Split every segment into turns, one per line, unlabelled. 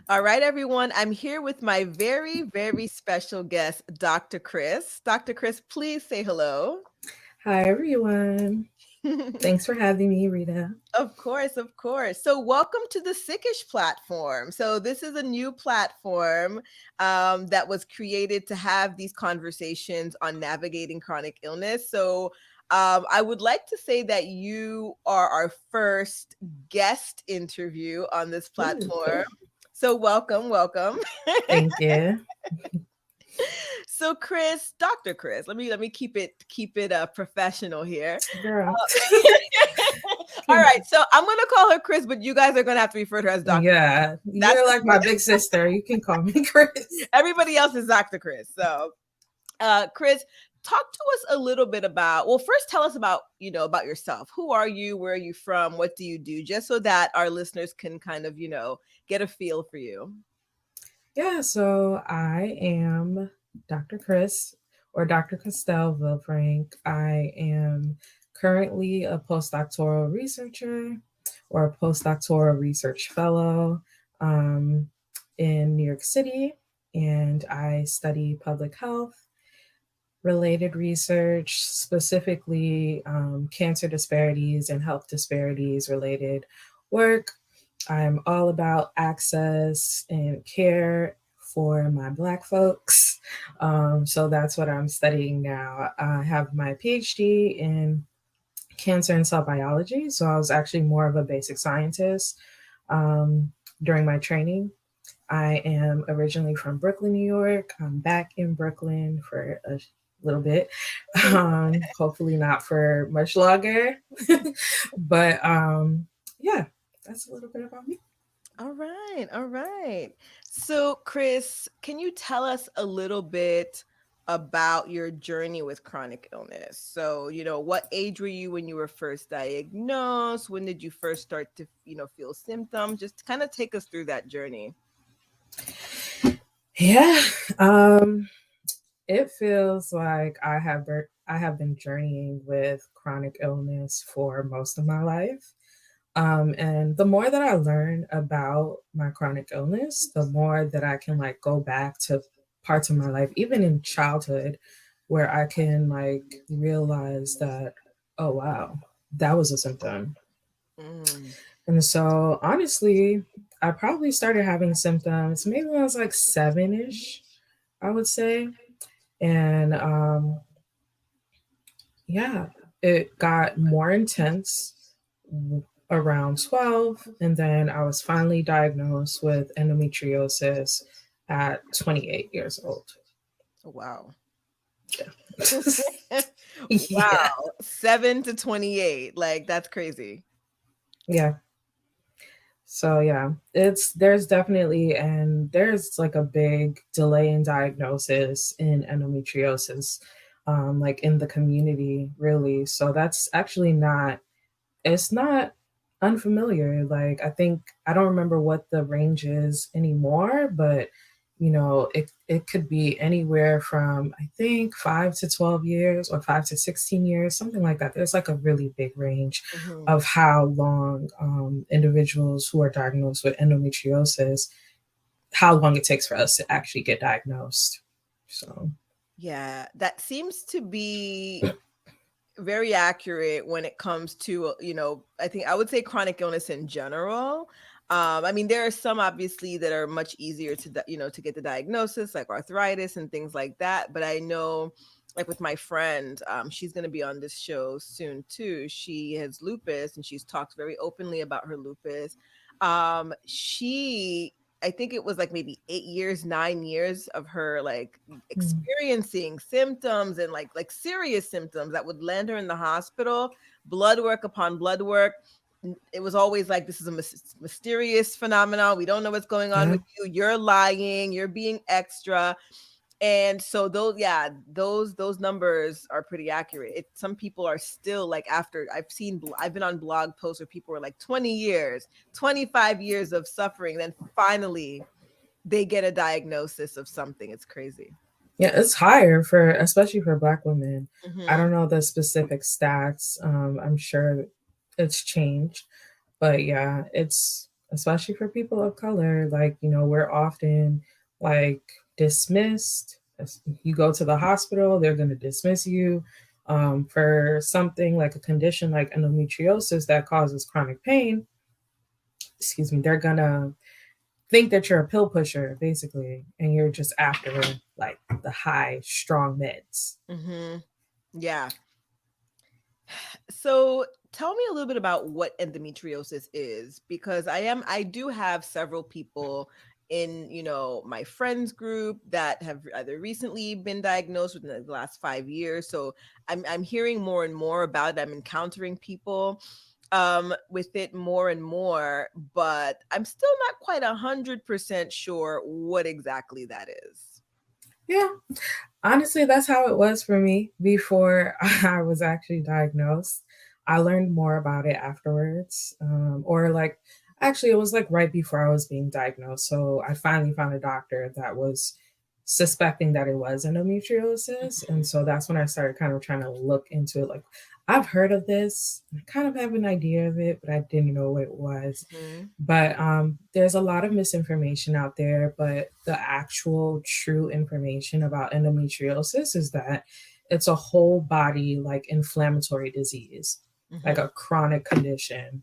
All right, everyone. I'm here with my very, very special guest, Dr. Chris. Dr. Chris, please say hello.
Hi, everyone. Thanks for having me, Rita.
Of course, of course. So, welcome to the Sickish platform. So, this is a new platform that was created to have these conversations on navigating chronic illness. So, I would like to say that you are our first guest interview on this
Ooh,
platform.
cool.
So, welcome, welcome.
Thank you.
So Chris, Dr. Chris, let me keep it professional here.
Girl.
All right, so I'm gonna call her Chris, but you guys are gonna have to refer to her as Dr.
Yeah,
That's
you're like my big sister. You can call me Chris.
everybody else is Dr. Chris. So Chris, talk to us a little bit about, well, first tell us about, about yourself. Who are you? Where are you from? What do you do? Just so that our listeners can kind of, get a feel for you.
Yeah, so I am Dr. Chris or Dr. Chrystelle Vilfranc. I am currently a postdoctoral researcher or a postdoctoral research fellow um, in New York City, and I study public health related research, specifically cancer disparities and health disparities related work. I'm all about access and care for my Black folks. So that's what I'm studying now. I have my PhD in cancer and cell biology. So I was actually more of a basic scientist um, during my training. I am originally from Brooklyn, New York. I'm back in Brooklyn for a little bit. Hopefully not for much longer. but yeah, that's a little bit about me.
All right, all right. So, Chris, can you tell us a little bit about your journey with chronic illness? So, what age were you when you were first diagnosed? When did you first start to, feel symptoms? Just kind of take us through that journey.
Yeah, um, it feels like I have been journeying with chronic illness for most of my life. And the more that I learn about my chronic illness, the more that I can like go back to parts of my life, even in childhood, where I can like realize that, oh wow, that was a symptom.
Mm.
And so honestly, I probably started having symptoms maybe when I was like 7-ish, I would say. And yeah, it got more intense around 12. And then I was finally diagnosed with endometriosis at 28 years old.
Wow.
Yeah.
Wow.
Yeah.
7 to 28. Like, that's crazy.
Yeah. So yeah, there's definitely and there's like a big delay in diagnosis in endometriosis, like in the community, really. So that's actually not it's not unfamiliar. Like I don't remember what the range is anymore, but it could be anywhere from I think 5 to 12 years or 5 to 16 years, something like that. There's like a really big range
Mhm.
of how long individuals who are diagnosed with endometriosis, how long it takes for us to actually get diagnosed. So
Yeah, that seems to be very accurate when it comes to, I think I would say chronic illness in general. I mean, there are some obviously that are much easier to, to get the diagnosis, like arthritis and things like that. But I know, like with my friend, she's going to be on this show soon too. She has lupus and she's talked very openly about her lupus. She I think it was like maybe 8 years, 9 years of her like
mm,
experiencing symptoms and like serious symptoms that would land her in the hospital, blood work upon blood work. It was always like, this is a mysterious phenomenon. We don't know what's going on
yeah.
with you. You're lying. You're being extra. And so those, yeah, those numbers are pretty accurate. Some people are still like, after I've been on blog posts where people were like 20 years, 25 years of suffering, then finally they get a diagnosis of something. It's crazy.
Yeah, it's higher for especially for Black women. I
Hmm.
don't know the specific stats. I'm sure it's changed, but yeah, it's especially for people of color. Like, we're often like dismissed. You go to the hospital, they're going to dismiss you for something like a condition like endometriosis that causes chronic pain. Excuse me. They're going to think that you're a pill pusher, basically, and you're just after like the high, strong meds.
Mm-hmm. Yeah. So tell me a little bit about what endometriosis is, because I do have several people in, my friends group that have either recently been diagnosed within the last 5 years. So I'm hearing more and more about it. I'm encountering people with it more and more, but I'm still not quite 100% sure what exactly that is.
Yeah, honestly, that's how it was for me before I was actually diagnosed. I learned more about it afterwards. Or, like, actually, it was like right before I was being diagnosed. So I finally found a doctor that was suspecting that it was endometriosis. And
Mhm.
so that's when I started kind of trying to look into it. Like, I've heard of this, I kind of have an idea of it, but I didn't know what it was.
Mhm.
But there's a lot of misinformation out there. But the actual true information about endometriosis is that it's a whole body, like, inflammatory disease, like
Mhm.
a chronic condition.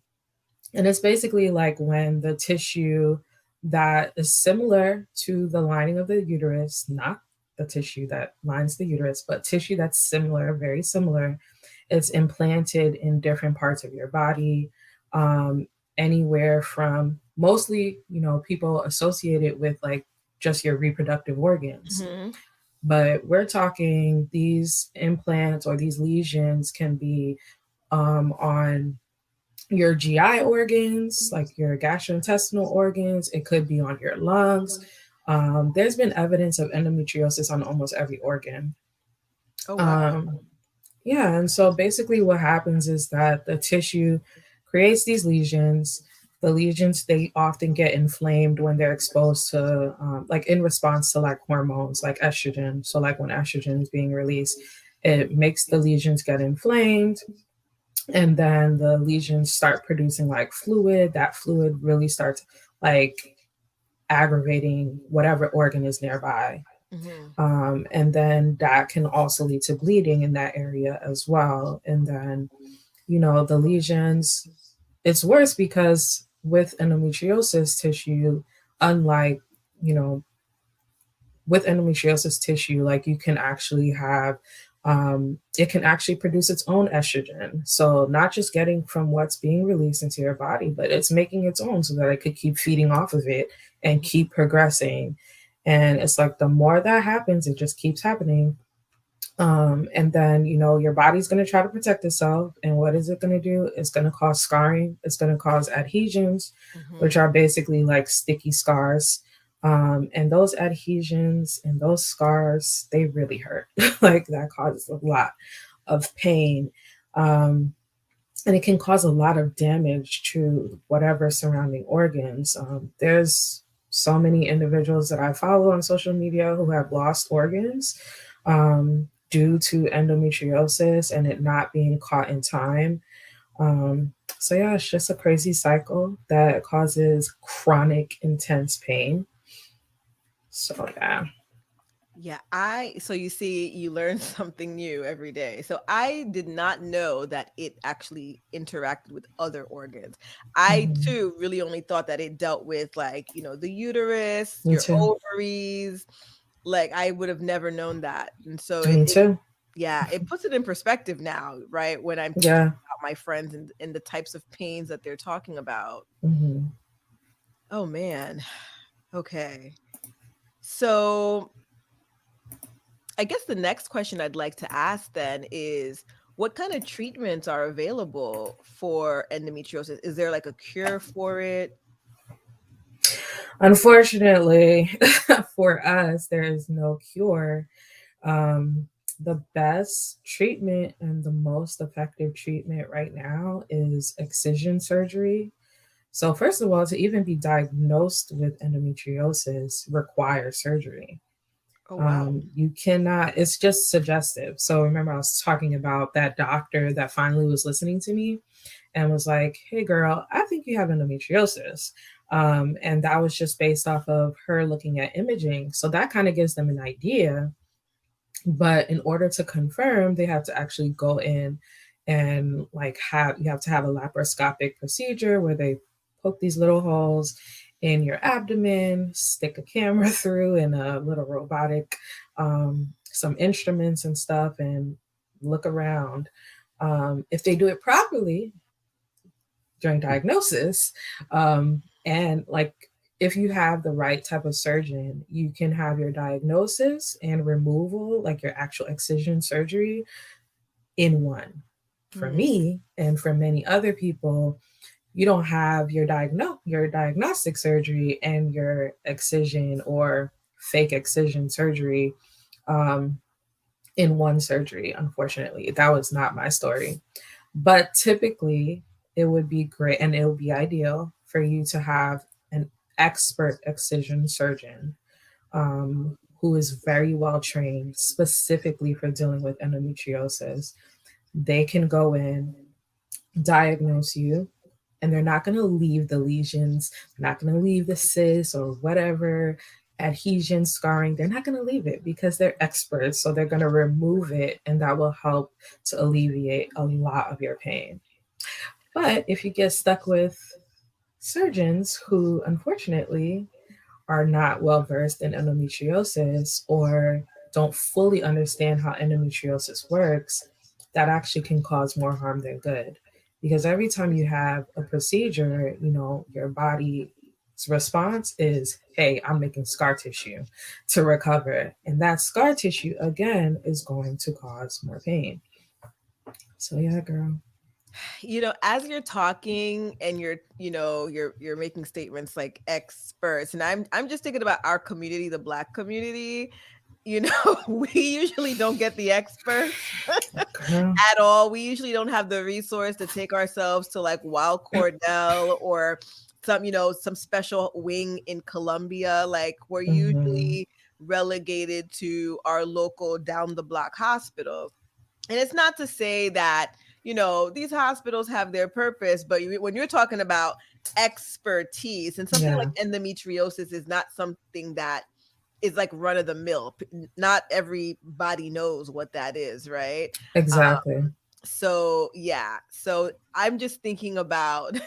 And it's basically like when the tissue that is similar to the lining of the uterus, not the tissue that lines the uterus, but tissue that's similar, very similar, it's implanted in different parts of your body, um, anywhere from mostly, people associate it with like just your reproductive organs.
Mhm.
But we're talking these implants or these lesions can be on your GI organs, like your gastrointestinal organs. It could be on your lungs. There's been evidence of endometriosis on almost every organ.
Oh wow.
Um, yeah, and so basically what happens is that the tissue creates these lesions. The lesions, they often get inflamed when they're exposed to, like in response to like hormones like estrogen. So, like when estrogen is being released, it makes the lesions get inflamed. And then the lesions start producing like fluid. That fluid really starts like aggravating whatever organ is nearby.
Mhm.
And then that can also lead to bleeding in that area as well. And then, the lesions, it's worse because with endometriosis tissue, unlike, you know, with endometriosis tissue, like you can actually have, it can actually produce its own estrogen. So not just getting from what's being released into your body, but it's making its own so that it could keep feeding off of it and
Mhm.
keep progressing. And it's like the more that happens, it just keeps happening. And then, your body's going to try to protect itself. And what is it going to do? It's going to cause scarring. It's going to cause adhesions, which
Mhm.
are basically like sticky scars. And those adhesions and those scars, they really hurt. Like that causes a lot of pain. Um, and it can cause a lot of damage to whatever surrounding organs. There's so many individuals that I follow on social media who have lost organs due to endometriosis and it not being caught in time. Um, so, yeah, it's just a crazy cycle that causes chronic, intense pain. So, yeah.
Yeah, so you see, you learn something new every day. So I did not know that it actually interacted with other organs. I
Mhm.
too really only thought that it dealt with, like, the uterus,
Me
your
too.
ovaries. Like, I would have never known that. And so
Me too.
yeah, it puts it in perspective now, right? When I'm thinking
Yeah.
about my friends and the types of pains that they're talking about.
Hmm.
Oh man. Okay. So I guess the next question I'd like to ask then is, what kind of treatments are available for endometriosis? Is there like a cure for it?
Unfortunately, for us, there is no cure. Um, the best treatment and the most effective treatment right now is excision surgery. So, first of all, to even be diagnosed with endometriosis requires surgery.
Oh, wow.
You cannot, it's just suggestive. So, remember, I was talking about that doctor that finally was listening to me and was like, hey, girl, I think you have endometriosis. And that was just based off of her looking at imaging. So that kind of gives them an idea. But in order to confirm, they have to actually go in and like have you have to have a laparoscopic procedure where they poke these little holes in your abdomen, stick a camera through and a little robotic, some instruments and stuff, and look around. If they do it properly during diagnosis, and like if you have the right type of surgeon, you can have your diagnosis and removal, like your actual excision surgery, in one. For
Mm.
me and for many other people, you don't have your diagnostic surgery and your excision or fake excision surgery, um, in one surgery. Unfortunately, that was not my story. But typically, it would be great and it would be ideal for you to have an expert excision surgeon, who is very well trained specifically for dealing with endometriosis. They can go in, diagnose you, and they're not going to leave the lesions, they're not going to leave the cysts or whatever adhesion, scarring. They're not going to leave it because they're experts. So they're going to remove it, and that will help to alleviate a lot of your pain. But if you get stuck with surgeons who, unfortunately, are not well versed in endometriosis or don't fully understand how endometriosis works, that actually can cause more harm than good. Because every time you have a procedure, your body's response is, hey, I'm making scar tissue to recover. And that scar tissue, again, is going to cause more pain. So, yeah, girl.
As you're talking and you're making statements like experts, and I'm just thinking about our community, the Black community. We usually don't get the experts
Girl.
at all. We usually don't have the resource to take ourselves to like Wild Cordell or some special wing in Colombia. Like we're
Mm-hmm.
usually relegated to our local down the block hospital. And it's not to say that, these hospitals have their purpose, but when you're talking about expertise and something
Yeah,
like endometriosis is not something that is like run of the mill. Not everybody knows what that is, right?
exactly.
So yeah, so I'm just thinking about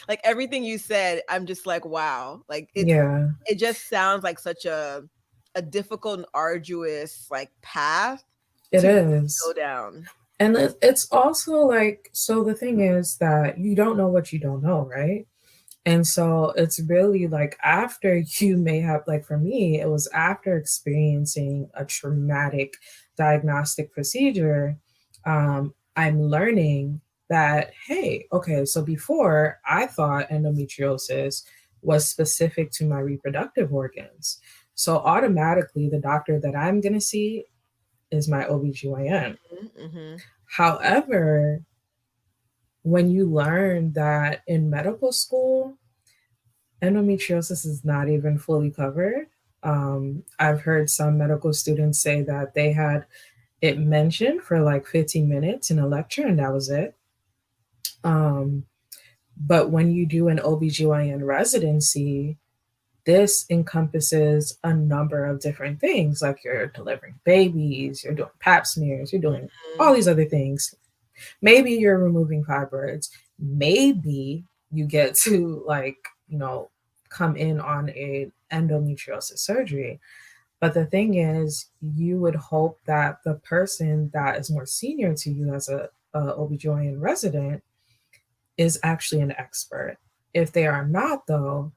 like everything you said. I'm just like, wow, like
Yeah,
it just sounds like such a difficult and arduous like path
it
to
is.
go down.
And it's also like, so the thing is that you don't know what you don't know, right? And so it's really like after you may have, like for me, it was after experiencing a traumatic diagnostic procedure, I'm learning that, hey, okay, so before I thought endometriosis was specific to my reproductive organs. So automatically, the doctor that I'm going to see is my OBGYN.
Mm-hmm.
However, when you learn that in medical school, endometriosis is not even fully covered. I've heard some medical students say that they had it mentioned for like 15 minutes in a lecture and that was it. Um, but when you do an OBGYN residency, this encompasses a number of different things, like you're delivering babies, you're doing pap smears, you're doing all these other things. Maybe you're removing fibroids. Maybe you get to like, you know, come in on a endometriosis surgery. But the thing is, you would hope that the person that is more senior to you as a OBGYN resident is actually an expert. If they are not, though,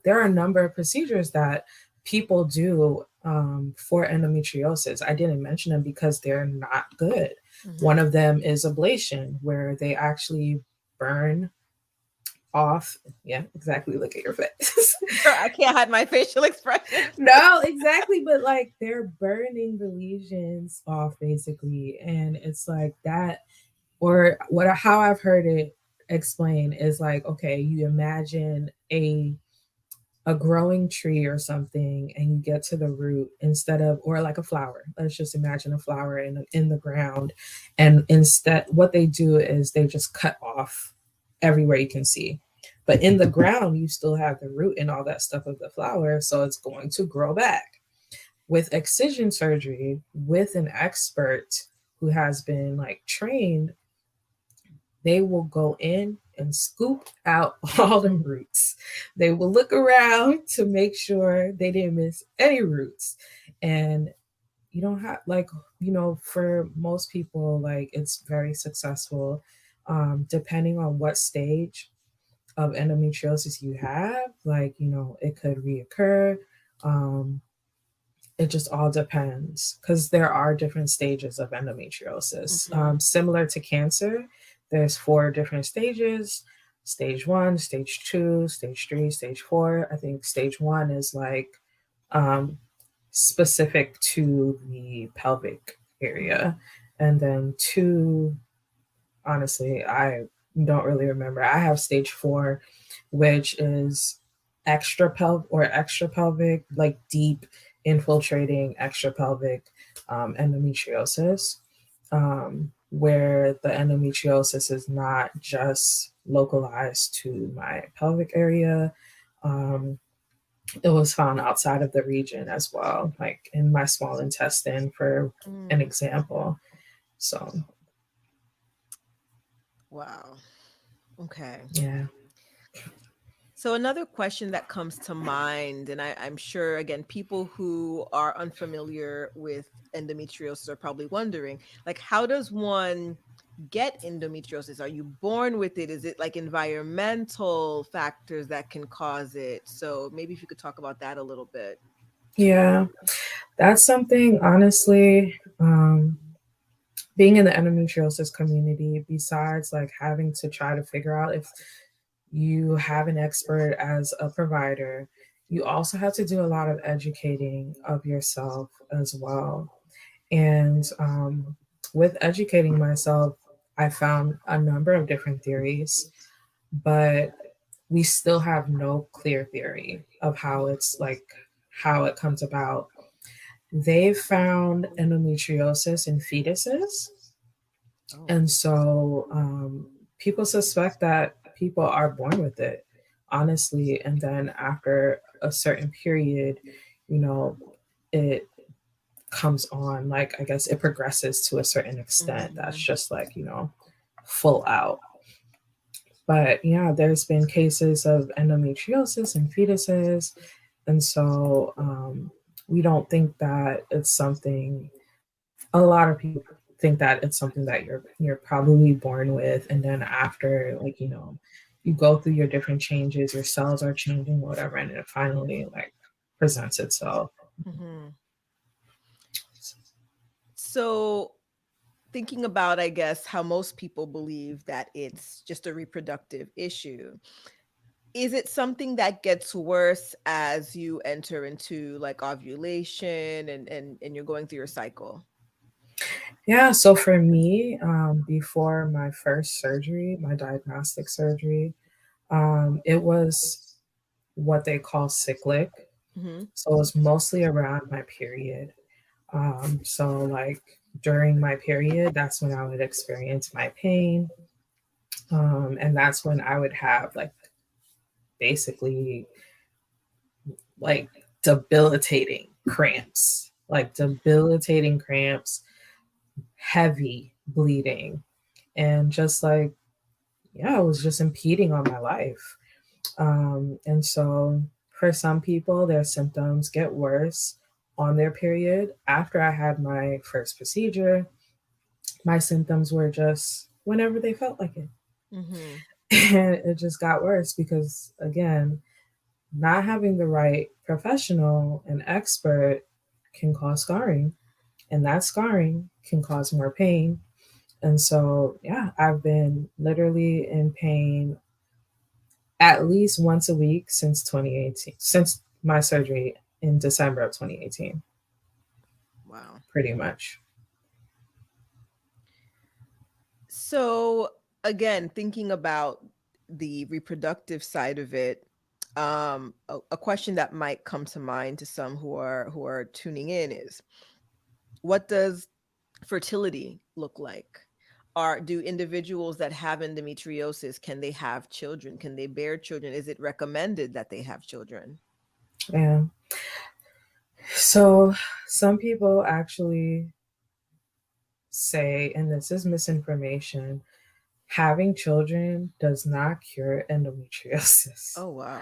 there are a number of procedures that people do, for endometriosis. I didn't mention them because they're not good.
Mm-hmm.
One of them is ablation, where they actually burn off. Yeah, exactly. Look at your face.
Girl, I can't hide my facial expression.
No, exactly. But like they're burning the lesions off basically. And it's like that, or how I've heard it explained is like, okay, you imagine a growing tree or something and you get to the root instead of, or like a flower, let's just imagine a flower in the ground, and instead what they do is they just cut off everywhere you can see. But in the ground, you still have the root and all that stuff of the flower, so it's going to grow back. With excision surgery, with an expert who has been like trained, they will go in and scoop out all the roots. They will look around to make sure they didn't miss any roots. And you don't have like, for most people, like it's very successful, depending on what stage of endometriosis you have. Like, it could reoccur. um, it just all depends because there are different stages of endometriosis.
Mm-hmm.
Similar to cancer, there's four different stages: stage one, stage two, stage three, stage four. I think stage one is like um, specific to the pelvic area. And then two, honestly, I don't really remember. I have stage four, which is extra pelvic, like deep infiltrating extra pelvic endometriosis, where the endometriosis is not just localized to my pelvic area. Um, it was found outside of the region as well, like in my small intestine, for an
Mm.
example. So,
Wow. Okay.
yeah.
So another question that comes to mind, and I'm sure again, people who are unfamiliar with endometriosis are probably wondering, like, how does one get endometriosis? Are you born with it? Is it like environmental factors that can cause it? So maybe if you could talk about that a little bit.
Yeah, that's something, honestly, being in the endometriosis community, besides like having to try to figure out if you have an expert as a provider, you also have to do a lot of educating of yourself as well. And with educating myself, I found a number of different theories, but we still have no clear theory of how it comes about. They've found endometriosis in fetuses.
Oh.
And so people suspect that people are born with it, honestly. And then after a certain period, you know, it comes on, like, I guess it progresses to a certain extent that's
Mm-hmm.
just like, full out. But yeah, there's been cases of endometriosis in fetuses. And so we don't think that it's something, a lot of people think that it's something that you're probably born with. And then after, like, you go through your different changes, your cells are changing, whatever, and it finally like presents itself.
Mm-hmm. So thinking about, I guess, how most people believe that it's just a reproductive issue, is it something that gets worse as you enter into like ovulation and you're going through your cycle?
Yeah, so for me, before my first surgery, my diagnostic surgery, it was what they call cyclic.
Hmm.
So it was mostly around my period. So like during my period, that's when I would experience my pain. And that's when I would have like basically like debilitating cramps, heavy bleeding, and just like, yeah, it was just impeding on my life. And so for some people, their symptoms get worse on their period. After I had my first procedure, my symptoms were just whenever they felt like it.
Hmm.
And it just got worse because, again, not having the right professional and expert can cause scarring, and that scarring can cause more pain. And so, yeah, I've been literally in pain at least once a week since 2018, since my surgery in December of 2018,
Wow.
pretty much.
So again, thinking about the reproductive side of it, a question that might come to mind to some who are tuning in is, what does fertility look like? are do individuals that have endometriosis, can they have children? Can they bear children? Is it recommended that they have children?
Yeah. So some people actually say, and this is misinformation, having children does not cure endometriosis.
Oh wow.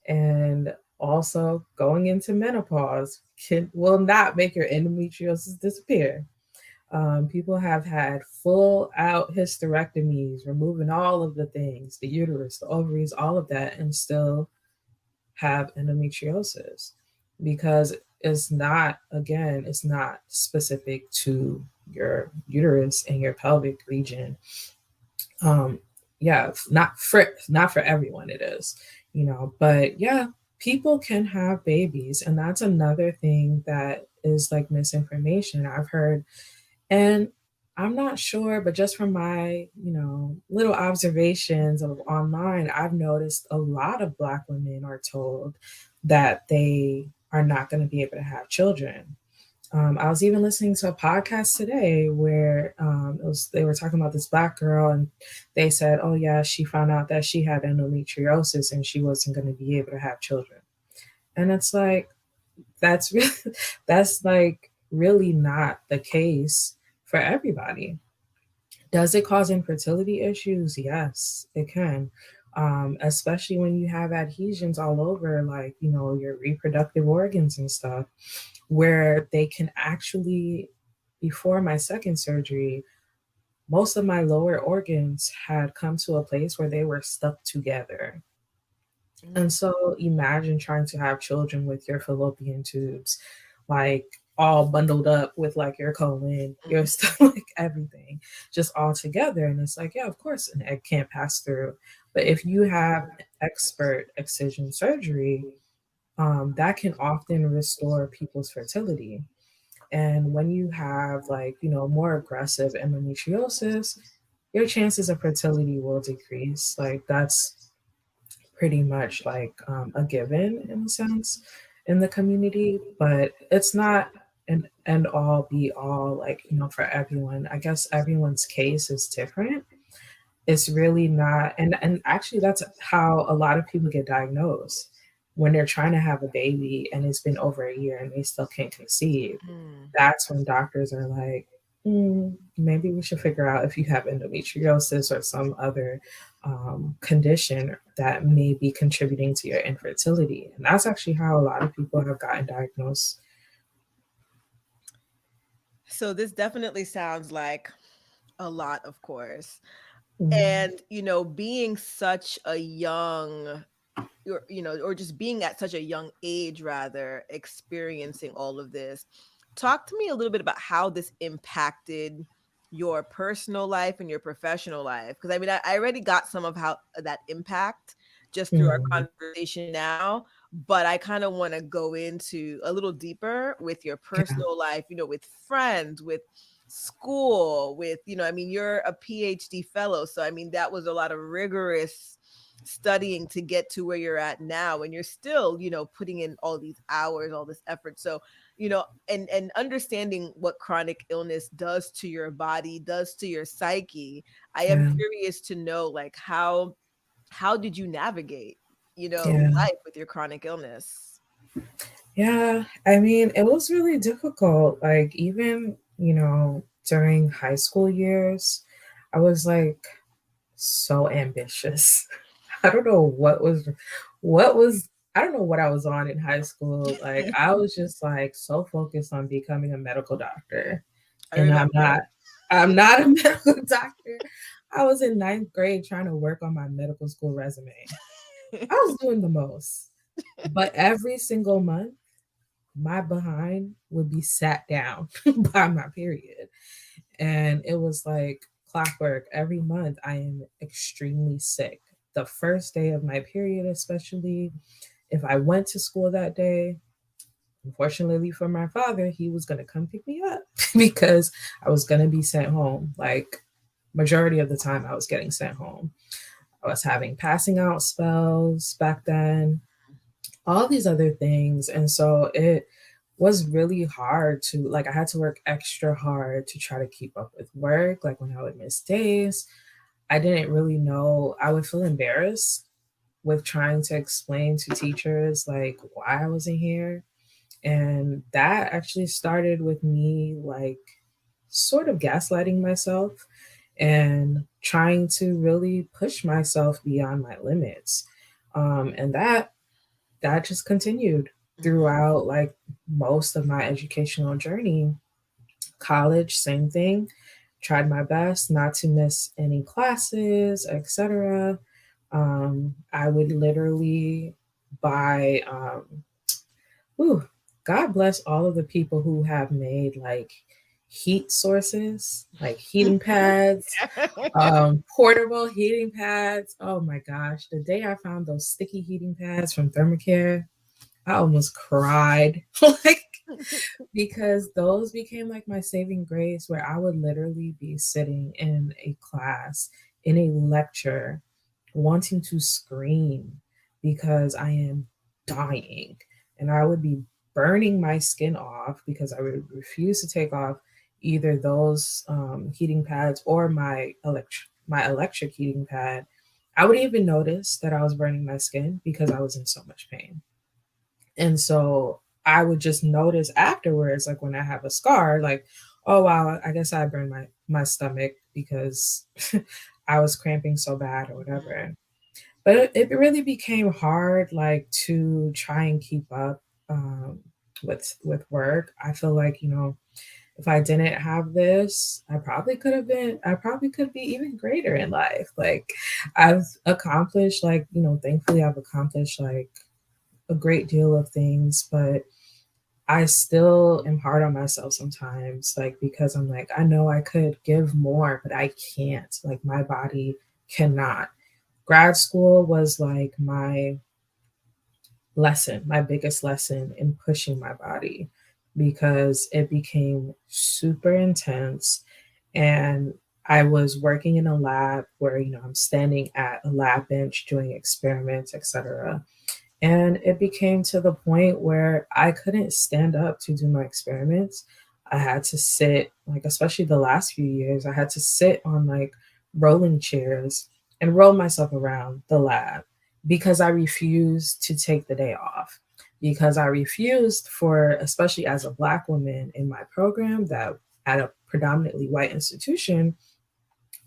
And also, going into menopause will not make your endometriosis disappear. People have had full out hysterectomies, removing all of the things, the uterus, the ovaries, all of that, and still have endometriosis because it's not, again, it's not specific to your uterus and your pelvic region. um yeah, not for everyone it is, but yeah, people can have babies, and that's another thing that is like misinformation I've heard. And I'm not sure, but just from my, little observations of online, I've noticed a lot of Black women are told that they are not going to be able to have children. I was even listening to a podcast today where they were talking about this Black girl, and they said, "Oh yeah, she found out that she had endometriosis and she wasn't going to be able to have children." And it's like, that's really, that's like really not the case for everybody. Does it cause infertility issues? Yes, it can. Especially when you have adhesions all over, like, your reproductive organs and stuff, where they can actually, before my second surgery, most of my lower organs had come to a place where they were stuck together. And
Mm.
so imagine trying to have children with your fallopian tubes, like all bundled up with like your colon, your
Mhm.
stuff, like everything, just all together. And it's like, yeah, of course, an egg can't pass through. But if you have expert excision surgery, that can often restore people's fertility. And when you have like, more aggressive endometriosis, your chances of fertility will decrease. Like that's pretty much like a given in a sense in the community, but it's not an end all be all, like, for everyone. I guess everyone's case is different. It's really not, and actually that's how a lot of people get diagnosed when they're trying to have a baby and it's been over a year and they still can't conceive.
Mm.
That's when doctors are like, maybe we should figure out if you have endometriosis or some other condition that may be contributing to your infertility. And that's actually how a lot of people have gotten diagnosed.
So this definitely sounds like a lot, of course.
Mm,
And being such a young, or just being at such a young age, rather, experiencing all of this. Talk to me a little bit about how this impacted your personal life and your professional life. Because I mean, I already got some of how that impact just through our
mm,
conversation now, but I kind of want to go into a little deeper with your
yeah,
personal life, with friends, with school, with, I mean, you're a PhD fellow. So, I mean, that was a lot of rigorous studying to get to where you're at now, and you're still putting in all these hours, all this effort. So and understanding what chronic illness does to your body, does to your psyche. I am
yeah,
curious to know, like, how did you navigate
yeah.
life with your chronic illness?
Yeah, I mean, it was really difficult. Like, even, during high school years, I was like so ambitious. I don't know what was, I don't know what I was on in high school. Like, I was just like so focused on becoming a medical doctor.
I
And
remember.
I'm not a medical doctor. I was in ninth grade trying to work on my medical school resume. I was doing the most. But every single month, my behind would be sat down by my period. And it was like clockwork. Every month, I am extremely sick. The first day of my period, especially, if I went to school that day, unfortunately for my father, he was going to come pick me up because I was going to be sent home. Like, majority of the time, I was getting sent home. I was having passing out spells back then, all these other things. And so it was really hard to like I had to work extra hard to try to keep up with work. Like when I would miss days, I didn't really know. I would feel embarrassed with trying to explain to teachers like why I wasn't here. And that actually started with me like sort of gaslighting myself and trying to really push myself beyond my limits. And that just continued
Mhm.
throughout like most of my educational journey. College, same thing. Tried my best not to miss any classes, etc. I would literally buy ooh, God bless all of the people who have made like heat sources, like heating pads, portable heating pads. Oh my gosh, the day I found those sticky heating pads from Thermacare, I almost cried. Like because those became like my saving grace where I would literally be sitting in a class, in a lecture, wanting to scream because I am dying. And I would be burning my skin off because I would refuse to take off either those heating pads or my electric heating pad. I wouldn't even notice that I was burning my skin because I was in so much pain. And so I would just notice afterwards, like when I have a scar, like, oh wow, I guess I burned my stomach because I was cramping so bad or
Mhm.
whatever. But it really became hard, like to try and keep up with work. I feel like if I didn't have this, I probably could be even greater in life. Like I've accomplished, like thankfully I've accomplished like a great deal of things, but I still am hard on myself sometimes, like because I'm like, I know I could give more, but I can't. Like my body cannot. Grad school was like my biggest lesson in pushing my body because it became super intense. And I was working in a lab where, I'm standing at a lab bench doing experiments, etc. And it became to the point where I couldn't stand up to do my experiments. I had to sit, like, especially the last few years, I had to sit on like rolling chairs and roll myself around the lab because I refused to take the day off. Because I refused for, especially as a Black woman in my program that at a predominantly white institution,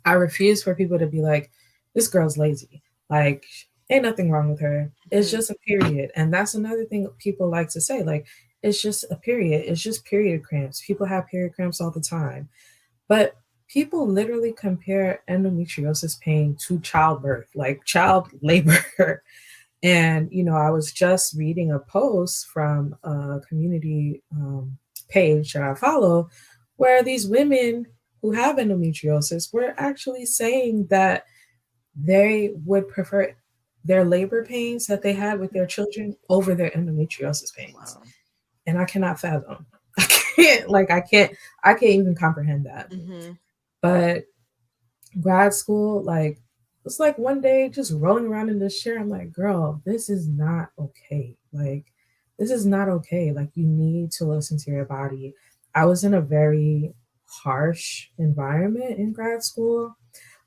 I refuse for people to be like, this girl's lazy. Like, ain't nothing wrong with her. It's
Mhm.
just a period. And that's another thing people like to say. Like, it's just a period. It's just period cramps. People have period cramps all the time. But people literally compare endometriosis pain to childbirth, like child labor. And, I was just reading a post from a community page that I follow where these women who have endometriosis were actually saying that they would prefer their labor pains that they had with their children over their endometriosis pains.
Wow.
And I cannot fathom. I can't even comprehend that.
Mhm.
But grad school, like it's like one day just rolling around in this chair, I'm like, girl, this is not okay. Like, this is not okay. Like, you need to listen to your body. I was in a very harsh environment in grad school,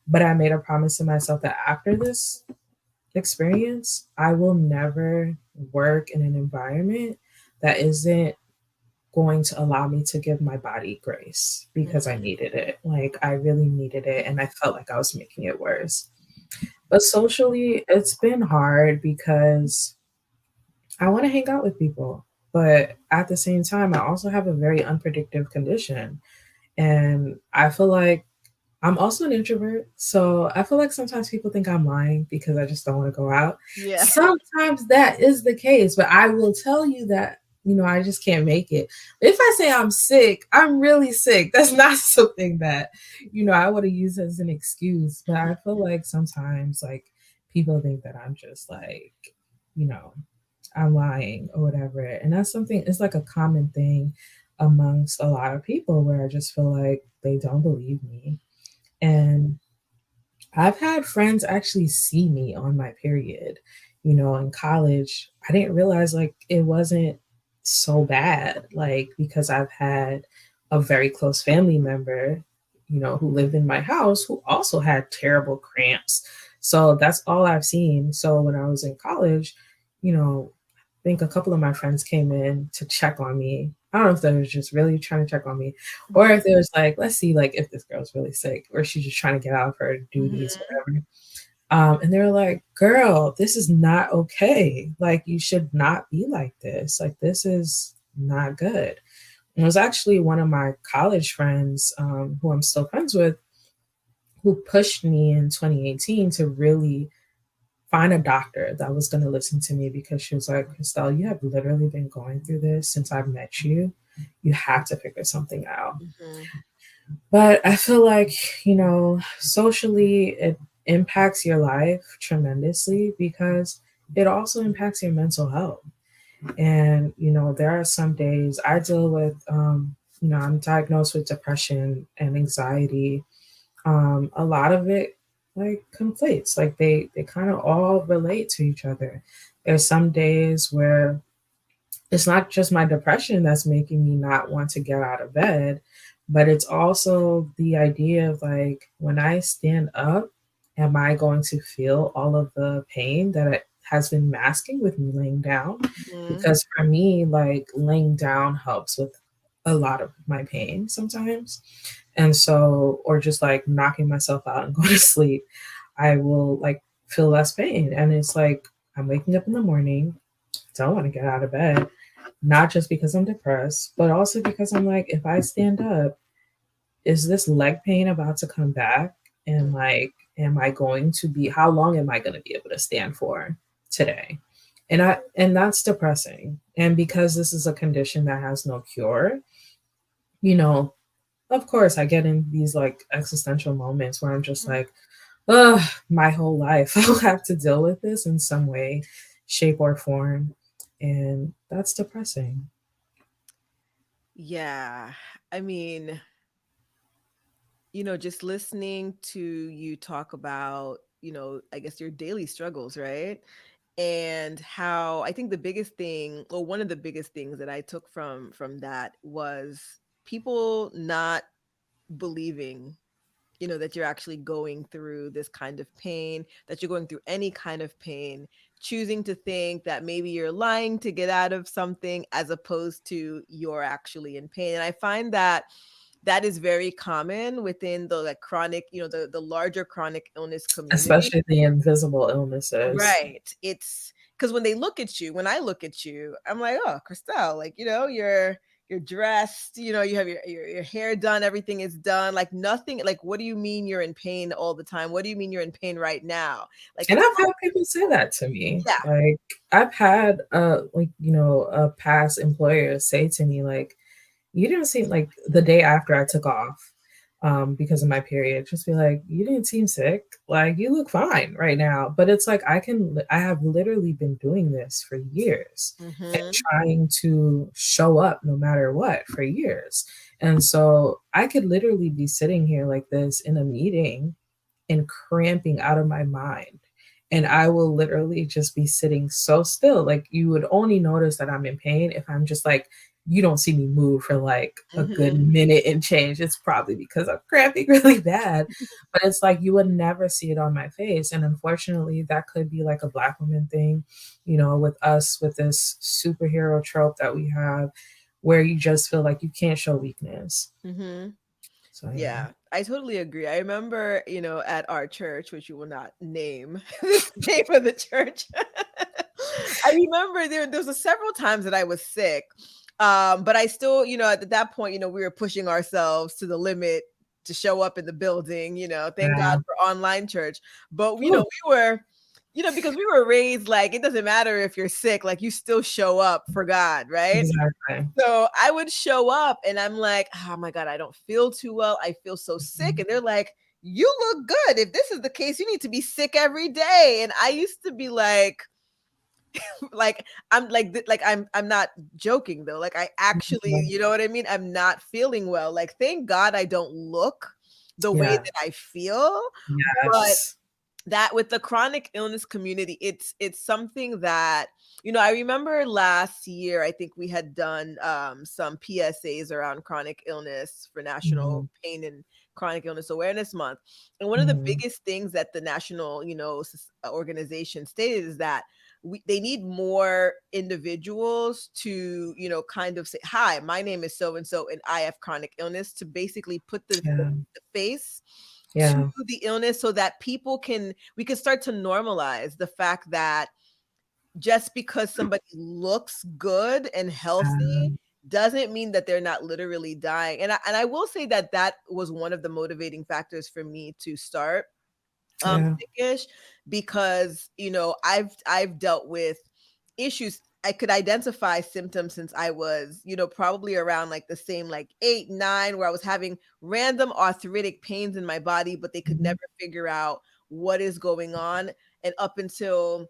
but I made a promise to myself that after this experience, I will never work in an environment that isn't going to allow me to give my body grace because I
Mhm.
needed it. Like I really needed it and I felt like I was making it worse. But socially, it's been hard because I want to hang out with people, but at the same time, I also have a very unpredictable condition. And I feel like I'm also an introvert, so I feel like sometimes people think I'm lying because I just don't want to go out.
Yeah.
Sometimes that is the case, but I will tell you that, I just can't make it. If I say I'm sick, I'm really sick. That's not something that, I want to use as an excuse, but I
Mhm.
feel like sometimes like people think that I'm just like, you know, I'm lying or whatever. And that's something, it's like a common thing amongst a lot of people where I just feel like they don't believe me.
Yeah.
And I've had friends actually see me on my period, in college. I didn't realize like it wasn't so bad, like because I've had a very close family member, who lived in my house who also had terrible cramps. So that's all I've seen. So when I was in college, I think a couple of my friends came in to check on me. I don't know if they was just really trying to check on me, or if
Mhm.
they was like, let's see, like if this girl's really sick, or she's just trying to get out of her duties,
Mhm.
whatever. And they were like, girl, this is not okay. Like, you should not be like this. Like, this is not good. And it was actually one of my college friends, who I'm still friends with, who pushed me in 2018 to really find a doctor that was going to listen to me, because she was like, Chrystelle, you have literally been going through this since I've met you. You have to figure something out.
Mhm.
But I feel like, socially, it impacts your life tremendously because it also impacts your mental health. And, there are some days I deal with, I'm diagnosed with depression and anxiety. A lot of it like conflates, like they kind of all relate to each other. There's some days where it's not just my depression that's making me not want to get out of bed, but it's also the idea of like, when I stand up, am I going to feel all of the pain that it has been masking with me laying down?
Mhm.
Because for me, like laying down helps with a lot of my pain sometimes. And so, or just like knocking myself out and going to sleep, I will like feel less pain. And it's like, I'm waking up in the morning, don't want to get out of bed, not just because I'm depressed, but also because I'm like, if I stand up, is this leg pain about to come back? And like, am I going to be, how long am I going to be able to stand for today? And that's depressing. And because this is a condition that has no cure, you know, of course I get in these like existential moments where I'm just
Mhm.
like, ugh, my whole life I'll have to deal with this in some way, shape, or form. And that's depressing.
Yeah. I mean, just listening to you talk about, I guess your daily struggles, right? And how I think the biggest thing, or one of the biggest things that I took from that was people not believing, that you're actually going through this kind of pain, that you're going through any kind of pain, choosing to think that maybe you're lying to get out of something as opposed to you're actually in pain. And I find that that is very common within the like chronic, the larger chronic illness community.
Especially the invisible illnesses.
Right. It's because when they look at you, when I look at you, I'm like, oh, Chrystelle, like, you're dressed, you have your hair done, everything is done. Like nothing, like, what do you mean you're in pain all the time? What do you mean you're in pain right now? Like
And
it's
I've had people say that to me.
yeah.
Like I've had like, a past employer say to me like, you didn't seem like, the day after I took off because of my period, just be like, you didn't seem sick. Like you look fine right now. But it's like I have literally been doing this for years and
Mhm.
trying to show up no matter what for years. And so I could literally be sitting here like this in a meeting and cramping out of my mind. And I will literally just be sitting so still. Like you would only notice that I'm in pain if I'm just like, you don't see me move for like a good
Mhm.
minute and change. It's probably because I'm cramping really bad. But it's like you would never see it on my face. And unfortunately, that could be like a Black woman thing, with us, with this superhero trope that we have, where you just feel like you can't show weakness.
Mhm.
So, yeah.
Yeah, I totally agree. I remember, at our church, which you will not name the name of the church. I remember there was several times that I was sick. But I still, at that point, we were pushing ourselves to the limit to show up in the building, thank God
Yeah.
for online church. But
Ooh,
we were, because we were raised like it doesn't matter if you're sick, like you still show up for God, right?
exactly.
So I would show up and I'm like, oh my God, I don't feel too well. I feel so sick. And they're like, you look good. If this is the case, you need to be sick every day. And I used to be like, like I'm like like I'm not joking though. Like I actually,
Mhm.
you know what I mean? I'm not feeling well. Like thank God I don't look the way
Yeah.
that I feel. But
Yes.
that with the chronic illness community, it's something that, I remember last year, I think we had done some PSAs around chronic illness for National
Mhm.
Pain and Chronic Illness Awareness Month. And one of the
Mhm.
biggest things that the national, organization stated is that they need more individuals to, kind of say, hi, my name is so and so, and I have chronic illness, to basically put
Yeah.
the face to
Yeah.
the illness, so that we can start to normalize the fact that just because somebody looks good and healthy
Um,
doesn't mean that they're not literally dying. And I will say that that was one of the motivating factors for me to start
yeah.
Sickish, because I've dealt with issues. I could identify symptoms since I was, probably around like the same, like 8, 9, where I was having random arthritic pains in my body, but they could
Mhm.
never figure out what is going on. And up until,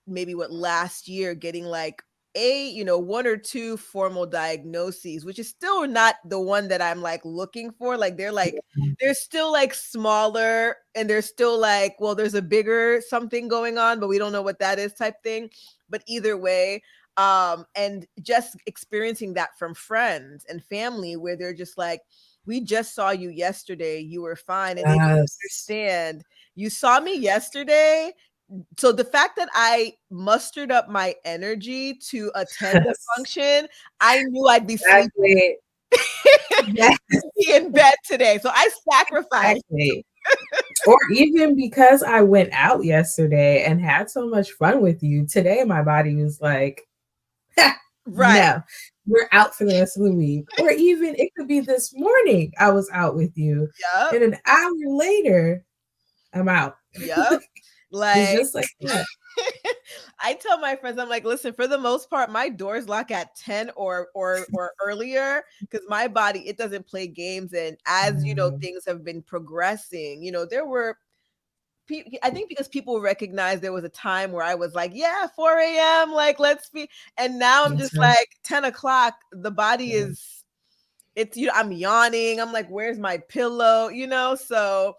maybe what, last year, getting like one or two formal diagnoses, which is still not the one that I'm like looking for. Like they're still like smaller, and they're still like, well, there's a bigger something going on, but we don't know what that is, type thing. But either way, and just experiencing that from friends and family, where they're just like, we just saw you yesterday, you were fine, and they don't
Yes.
understand, you saw me yesterday. So the fact that I mustered up my energy to attend the
Yes.
function, I knew I'd be sleeping
Exactly. Yes,
in bed today. So I sacrificed.
exactly. Or even because I went out yesterday and had so much fun with you, today my body was like, "Ha,
Right.
no, we're out for the rest of the week." Or even it could be this morning I was out with you,
Yep.
and an hour later, I'm out.
Yep.
It's
Like
just like that.
I tell my friends, I'm like, listen, for the most part, my doors lock at 10 or earlier, because my body, it doesn't play games. And as
Um,
things have been progressing, there were I think because people recognize there was a time where I was like, yeah, 4 a.m., like, let's be. And now I'm
me
just
too.
like, 10 o'clock, the body
Yeah.
is, it's, I'm yawning. I'm like, where's my pillow? So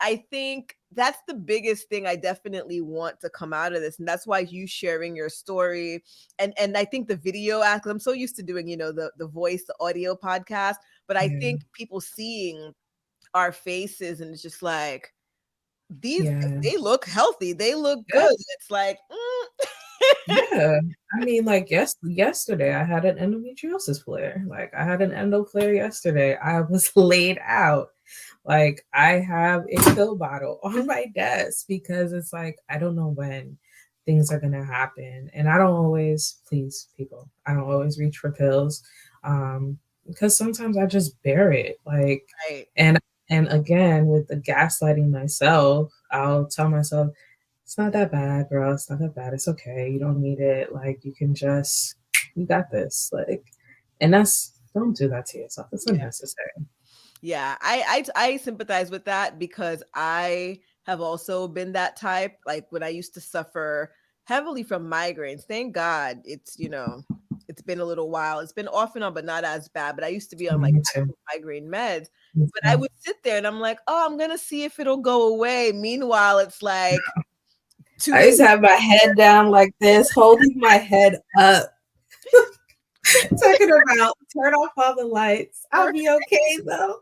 I think that's the biggest thing I definitely want to come out of this. And that's why you sharing your story, and I think the video act, I'm so used to doing, the voice, the audio podcast, but I
Yeah.
think people seeing our faces, and it's just like, these,
Yeah.
they look healthy, they look
Yeah.
good. It's like,
Yeah. I mean, like yesterday I had an endometriosis flare. Like I had an endo flare yesterday. I was laid out. Like I have a pill bottle on my desk because it's like I don't know when things are gonna happen. And I don't always, please people, I don't always reach for pills. Because sometimes I just bear it. Like
right.
and and again with the gaslighting myself, I'll tell myself it's not that bad, girl. It's not that bad. It's okay. You don't need it. Like you can just you got this. Like and that's don't do that to yourself. It's
Yeah.
unnecessary.
Yeah, I sympathize with that, because I have also been that type. Like when I used to suffer heavily from migraines. Thank God it's been a little while. It's been off and on, but not as bad. But I used to be on like
Me too.
actual migraine meds.
Me
But I
too.
would sit there and I'm like, oh, I'm gonna see if it'll go away. Meanwhile, it's like two
I
days
used to have my head down like this, holding my head up, talking about turn off all the lights. I'll
later.
be okay though.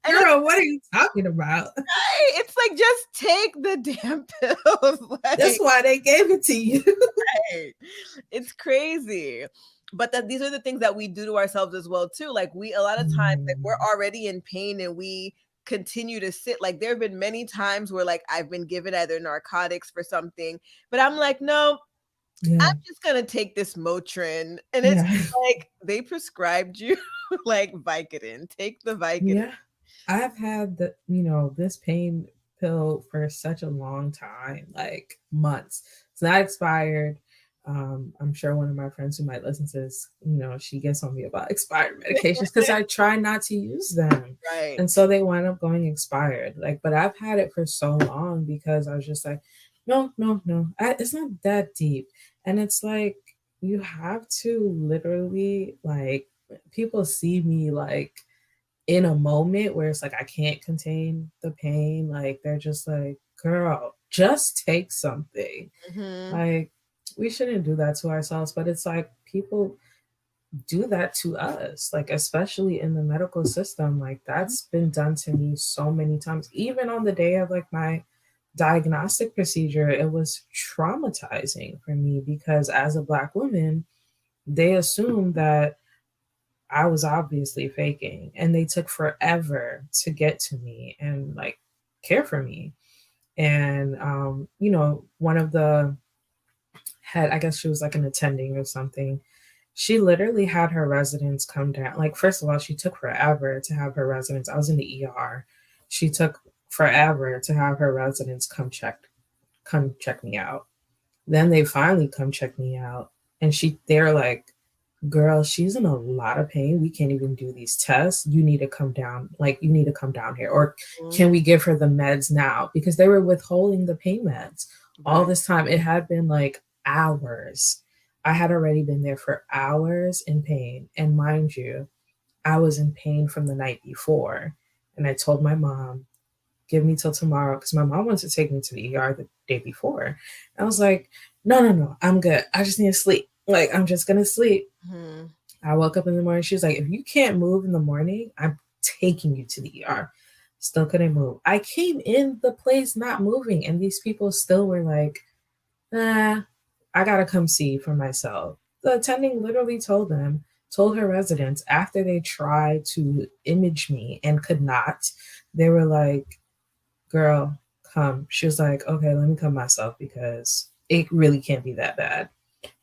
And it's
Girl, what are you talking about?
right. It's like, just take the damn pills.
That's
Like,
why they gave it to you.
right. It's crazy. But that these are the things that we do to ourselves as well too. Like, we, a lot of times, like, we're
Mm,
already in pain and we continue to sit. Like, there have been many times where like I've been given either narcotics for something, but I'm like, no, I'm
yeah,
just gonna take this Motrin. And it's
yeah,
just like, they prescribed you like Vicodin. Take the Vicodin.
yeah. I've had this pain pill for such a long time, like months. It's not expired. I'm sure one of my friends who might listen to this, she gets on me about expired medications because I try not to use them.
Right.
And so they wind up going expired. Like, but I've had it for so long because I was just like, no, no, no, it's not that deep. And it's like, you have to literally, like, people see me like in a moment where it's like I can't contain the pain, like they're just like, girl, just take something.
Mm-hmm.
Like, we shouldn't do that to ourselves, but it's like people do that to us, like, especially in the medical system. Like, that's been done to me so many times. Even on the day of like my diagnostic procedure, it was traumatizing for me because as a Black woman, they assumed that I was obviously faking, and they took forever to get to me and like care for me. And one of the head, I guess she was like an attending or something, she literally had her residents come down. Like, first of all, she took forever to have her residents. I was in the ER. She took forever to have her residents come check me out. Then they finally come check me out, and they're like, "Girl, she's in a lot of pain. We can't even do these tests. You need to come down. Like, you need to come down here. Or can we give her the meds now?" Because they were withholding the pain meds all
Right.
this time. It had been like hours. I had already been there for hours in pain. And mind you, I was in pain from the night before. And I told my mom, "Give me till tomorrow," because my mom wanted to take me to the ER the day before. I was like, "No, no, no, I'm good. I just need to sleep. Like, I'm just going to sleep."
Mm-hmm.
I woke up in the morning. She was like, "If you can't move in the morning, I'm taking you to the ER." Still couldn't move. I came in the place not moving, and these people still were like, "Nah, I gotta come see for myself." The attending literally told her residents after they tried to image me and could not, they were like, "Girl, come." She was like, "Okay, let me come myself because it really can't be that bad."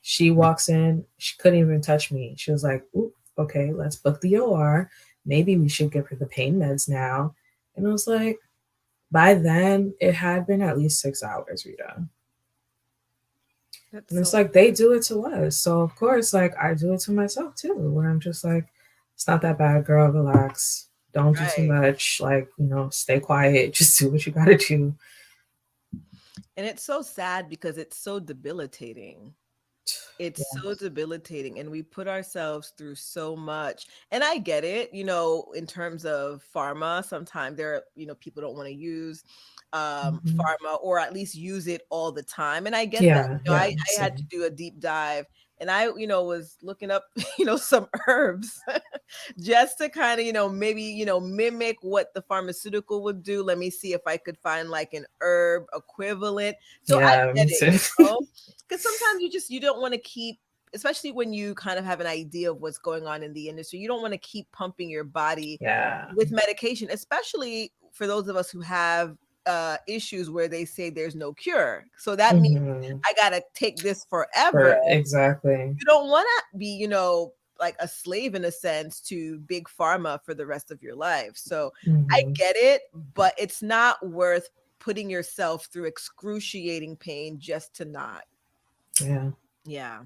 She walks in, she couldn't even touch me. She was like, "Oop, okay, let's book the OR. Maybe we should give her the pain meds now." And I was like, by then, it had been at least 6 hours, Rita.
That's
And it's
so
like they do it to us. So, of course, like I do it to myself too, where I'm just like, "It's not that bad, girl. Relax. Don't do too
right.
much. Like, stay quiet. Just do what you got to do."
And it's so sad because it's so debilitating. It's
Yeah.
so debilitating, and we put ourselves through so much. And I get it, in terms of pharma, sometimes there are, people don't want to use
Hmm.
pharma, or at least use it all the time. And I get that.
Yeah. Yeah.
I had to
Same.
do a deep dive, and I, was looking up, some herbs just to kind of, maybe, mimic what the pharmaceutical would do. Let me see if I could find like an herb equivalent. So I
Yeah.
get
Me
it,
too.
because sometimes you don't want to keep, especially when you kind of have an idea of what's going on in the industry, you don't want to keep pumping your body
Yeah.
with medication, especially for those of us who have issues where they say there's no cure. So that means
Hmm.
I gotta take this forever.
For exactly.
You don't want to be, like a slave in a sense to big pharma for the rest of your life. So I
Hmm.
get it, but it's not worth putting yourself through excruciating pain just to not.
Yeah.
Yeah.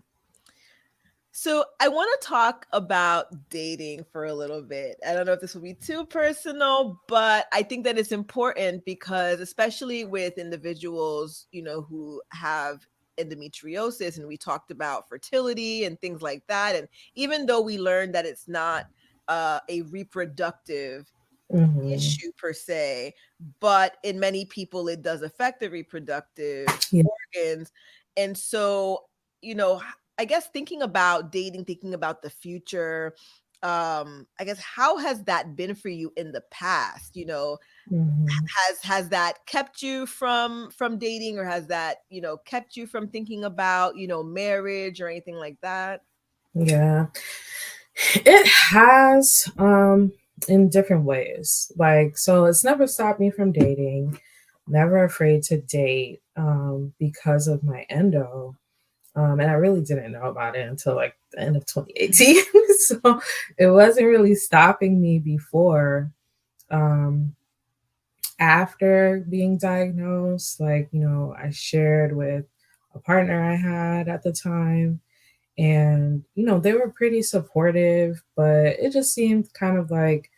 So I want to talk about dating for a little bit. I don't know if this will be too personal, but I think that it's important because especially with individuals, who have endometriosis, and we talked about fertility and things like that. And even though we learned that it's not a reproductive
Hmm.
issue per se, but in many people it does affect the reproductive
Yeah.
organs. And so, I guess thinking about dating, thinking about the future, I guess how has that been for you in the past?
Hmm.
Has that kept you from dating, or has that, kept you from thinking about, marriage or anything like that?
Yeah. It has, in different ways. Like, so it's never stopped me from dating. Never afraid to date, because of my endo. And I really didn't know about it until like the end of 2018. So it wasn't really stopping me before. Um, After being diagnosed, like, I shared with a partner I had at the time, and, they were pretty supportive, but it just seemed kind of like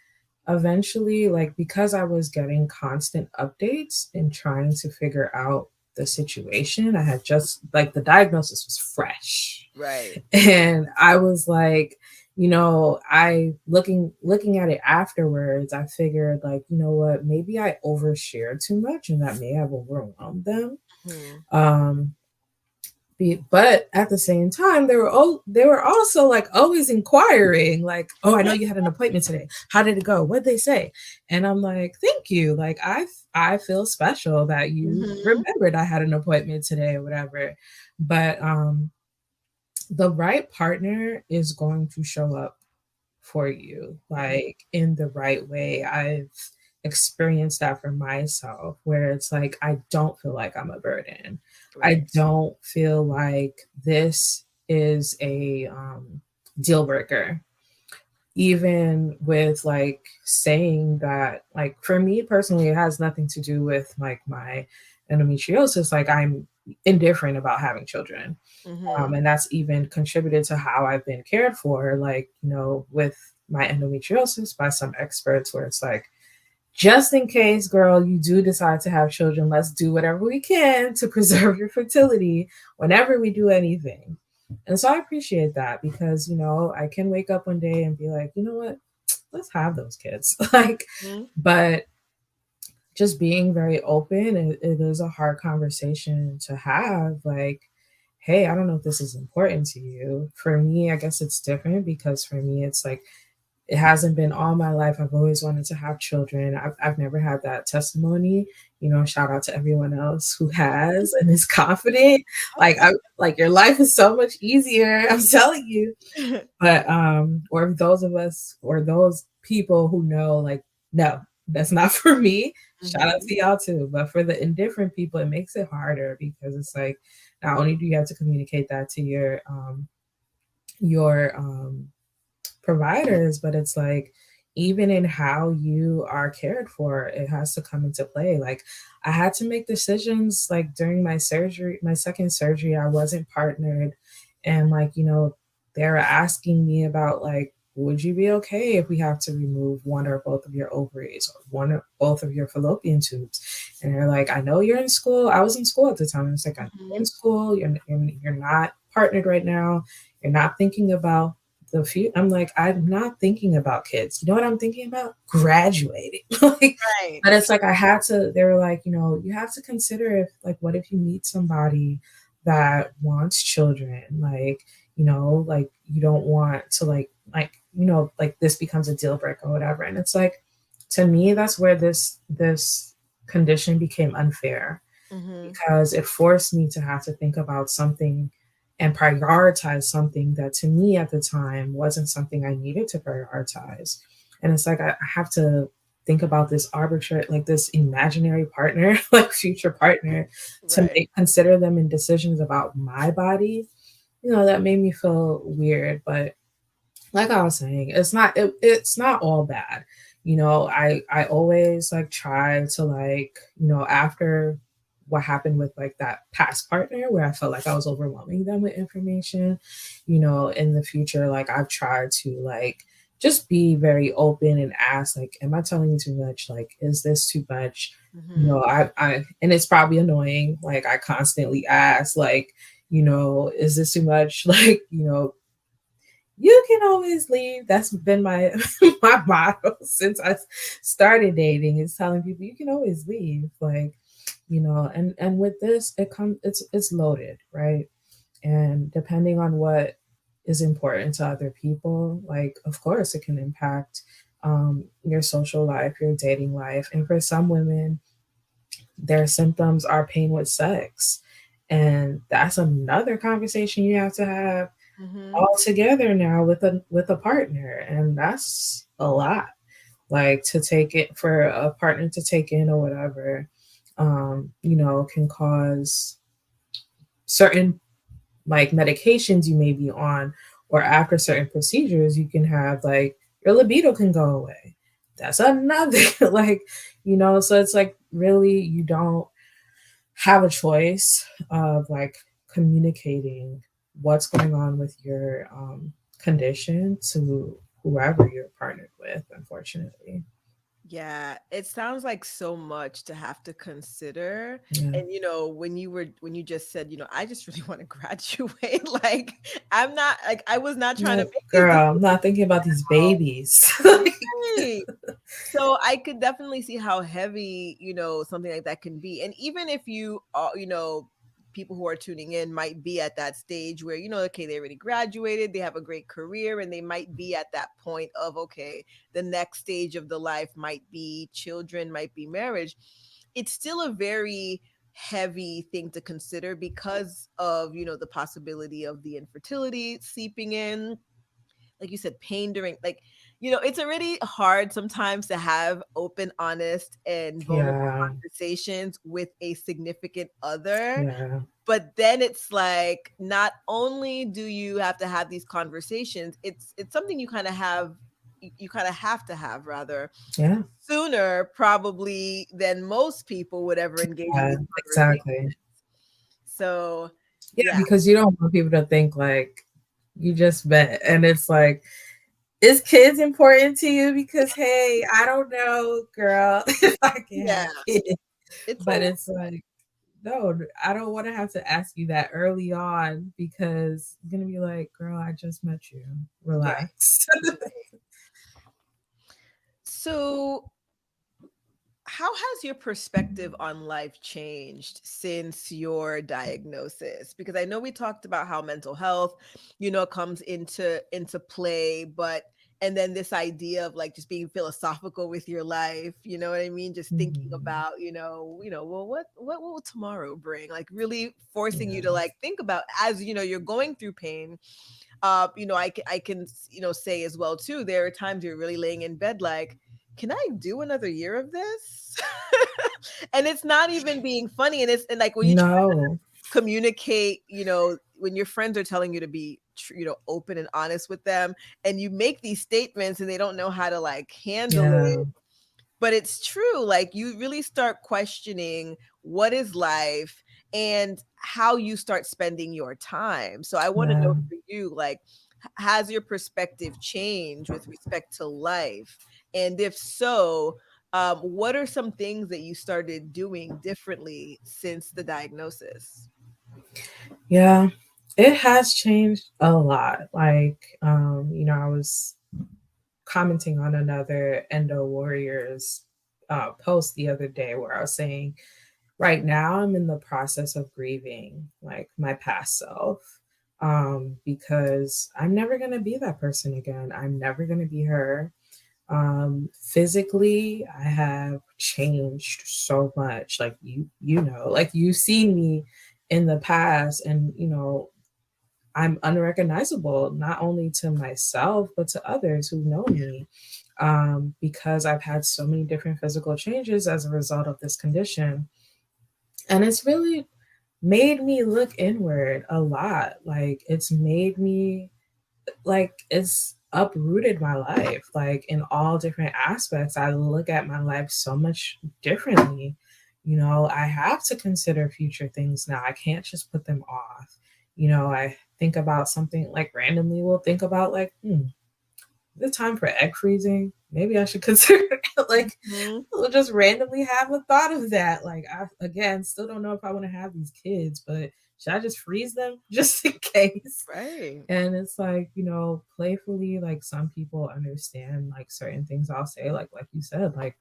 eventually, like, because I was getting constant updates and trying to figure out the situation, I had just, like, the diagnosis was fresh.
Right.
And I was like, I looking at it afterwards, I figured like, you know what, maybe I overshared too much and that may have overwhelmed them.
Mhm.
Um, but at the same time, they were also like always inquiring, like, "Oh, I know you had an appointment today. How did it go? What did they say?" And I'm like, "Thank you. Like, I feel special that you
Mhm.
remembered I had an appointment today or whatever." But the right partner is going to show up for you,
Mhm.
like in the right way. I've experienced that for myself, where it's like I don't feel like I'm a burden. I
Right.
don't feel like this is a deal breaker. Even with like saying that, like for me personally, it has nothing to do with like my endometriosis. Like I'm indifferent about having children,
Mhm.
and that's even contributed to how I've been cared for, like, with my endometriosis by some experts, where it's like, just in case, girl, you do decide to have children, let's do whatever we can to preserve your fertility whenever we do anything. And so I appreciate that because, I can wake up one day and be like, you know what, let's have those kids. Like,
Mhm.
but just being very open, it is a hard conversation to have. Like, hey, I don't know if this is important to you. For me, I guess it's different because for me, it's like it hasn't been all my life. I've always wanted to have children. I've never had that testimony. Shout out to everyone else who has and is confident. Like your life is so much easier. I'm telling you. But or those of us or those people who know, like, no, that's not for me. Shout out
Mhm.
to y'all too. But for the indifferent people, it makes it harder because it's like not only do you have to communicate that to your providers, but it's like even in how you are cared for, it has to come into play. Like I had to make decisions like during my surgery, my second surgery, I wasn't partnered. And like, they were asking me about like, would you be okay if we have to remove one or both of your ovaries or one or both of your fallopian tubes? And they're like, I know you're in school. I was in school at the time. It's like, I know you're in
Mhm.
school. You're not partnered right now. You're not thinking about the few. I'm like, I'm not thinking about kids. You know what I'm thinking about? Graduating. Like,
Right.
but it's like I had to, they were like, you have to consider if like what if you meet somebody that wants children? Like you don't want to like this becomes a deal breaker or whatever. And it's like to me, that's where this condition became unfair
Mhm.
because it forced me to have to think about something and prioritize something that to me at the time wasn't something I needed to prioritize. And it's like I have to think about this arbitrary, like this imaginary partner, like future partner, to
Right.
make consider them in decisions about my body. That made me feel weird, but like I was saying, it's not all bad. I always like try to like, after what happened with like that past partner where I felt like I was overwhelming them with information, in the future, like I've tried to like just be very open and ask, like, am I telling you too much? Like, is this too much?
Mhm.
I and it's probably annoying. Like I constantly ask, like, is this too much? Like, you can always leave. That's been my my motto since I started dating is telling people you can always leave. Like, and with this, it's loaded, right? And depending on what is important to other people, like of course it can impact your social life, your dating life. And for some women, their symptoms are pain with sex. And that's another conversation you have to have
Mhm.
all together now with a partner, and that's a lot, like to take it for a partner to take in or whatever. Can cause certain like medications you may be on, or after certain procedures you can have like your libido can go away. That's another like, so it's like really you don't have a choice of like communicating what's going on with your condition to whoever you're partnered with, unfortunately.
Yeah, it sounds like so much to have to consider.
Yeah.
And when you just said, I just really want to graduate, like I'm not like I was not trying to
Like,
make these
girl, I'm
decisions
not thinking about these
now.
babies. Like,
Right. So I could definitely see how heavy, something like that can be. And even if you are, people who are tuning in might be at that stage where, okay, they already graduated, they have a great career, and they might be at that point of, okay, the next stage of the life might be children, might be marriage. It's still a very heavy thing to consider because of, the possibility of the infertility seeping in, like you said, pain during, like, it's already hard sometimes to have open, honest, and vulnerable
yeah,
conversations with a significant other.
yeah,
But then it's like, not only do you have to have these conversations, it's something you kind of have to have, rather,
yeah,
sooner probably than most people would ever engage in
yeah,
these conversations.
exactly.
So
Yeah,
yeah.
because you don't want people to think like you just met and it's like, is kids important to you? Because hey, I don't know, girl, if I can
Yeah,
have kids.
it's a
But
lot.
it's like, no, I don't want to have to ask you that early on because I'm gonna be like, girl, I just met you.
Right,
Relax.
right. So how has your perspective on life changed since your diagnosis? Because I know we talked about how mental health, comes into play, but and then this idea of like just being philosophical with your life, you know what I mean? Just thinking
Mhm.
about, well, what will tomorrow bring? Like really forcing you to
Yeah.
like think about, as you're going through pain. I can, say as well too, there are times you're really laying in bed like, can I do another year of this? And it's not even being funny. And like when you try to
No.
communicate, when your friends are telling you to be, open and honest with them, and you make these statements and they don't know how to like handle it.
Yeah.
But it's true. Like you really start questioning what is life and how you start spending your time. So I want to
Yeah.
know for you, like, has your perspective changed with respect to life? And if so, what are some things that you started doing differently since the diagnosis?
Yeah. It has changed a lot. Like, I was commenting on another Endo Warriors post the other day where I was saying, right now I'm in the process of grieving like my past self, because I'm never going to be that person again. I'm never going to be her. Physically, I have changed so much. Like like you've seen me in the past, and I'm unrecognizable not only to myself but to others who know me, because I've had so many different physical changes as a result of this condition, and it's really made me look inward a lot. Like it's made me like it's uprooted my life like in all different aspects. I look at my life so much differently. I have to consider future things now. I can't just put them off. I think about something like randomly we'll think about like, the time for egg freezing. Maybe I should consider like
Mhm.
we'll just randomly have a thought of that. Like I again still don't know if I want to have these kids, but should I just freeze them just in case?
Right.
And it's like, playfully, like some people understand like certain things I'll say, like you said, like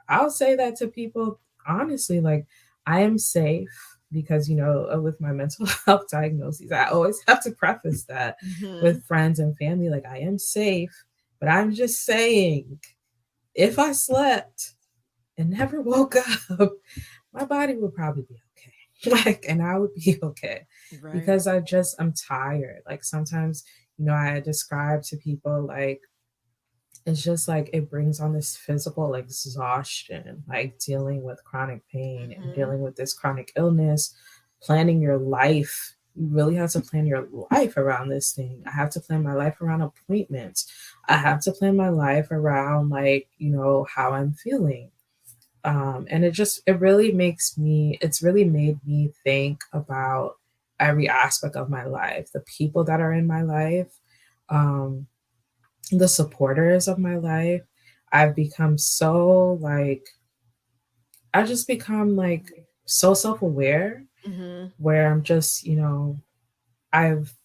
I'll say that to people honestly, like I am safe because, with my mental health diagnoses, I always have to preface that
Mhm.
with friends and family, like I am safe, but I'm just saying, if I slept and never woke up, my body would probably be okay. Like, and I would be okay
Right.
because I'm tired. Like sometimes, I describe to people like it's just like it brings on this physical exhaustion, like dealing with chronic pain and
Mhm.
dealing with this chronic illness, planning your life. You really have to plan your life around this thing. I have to plan my life around appointments. I have to plan my life around, like, how I'm feeling. And it really it's really made me think about every aspect of my life, the people that are in my life, um, the supporters of my life. I've become so like, I just become like so self aware
Mhm.
where I'm just, I've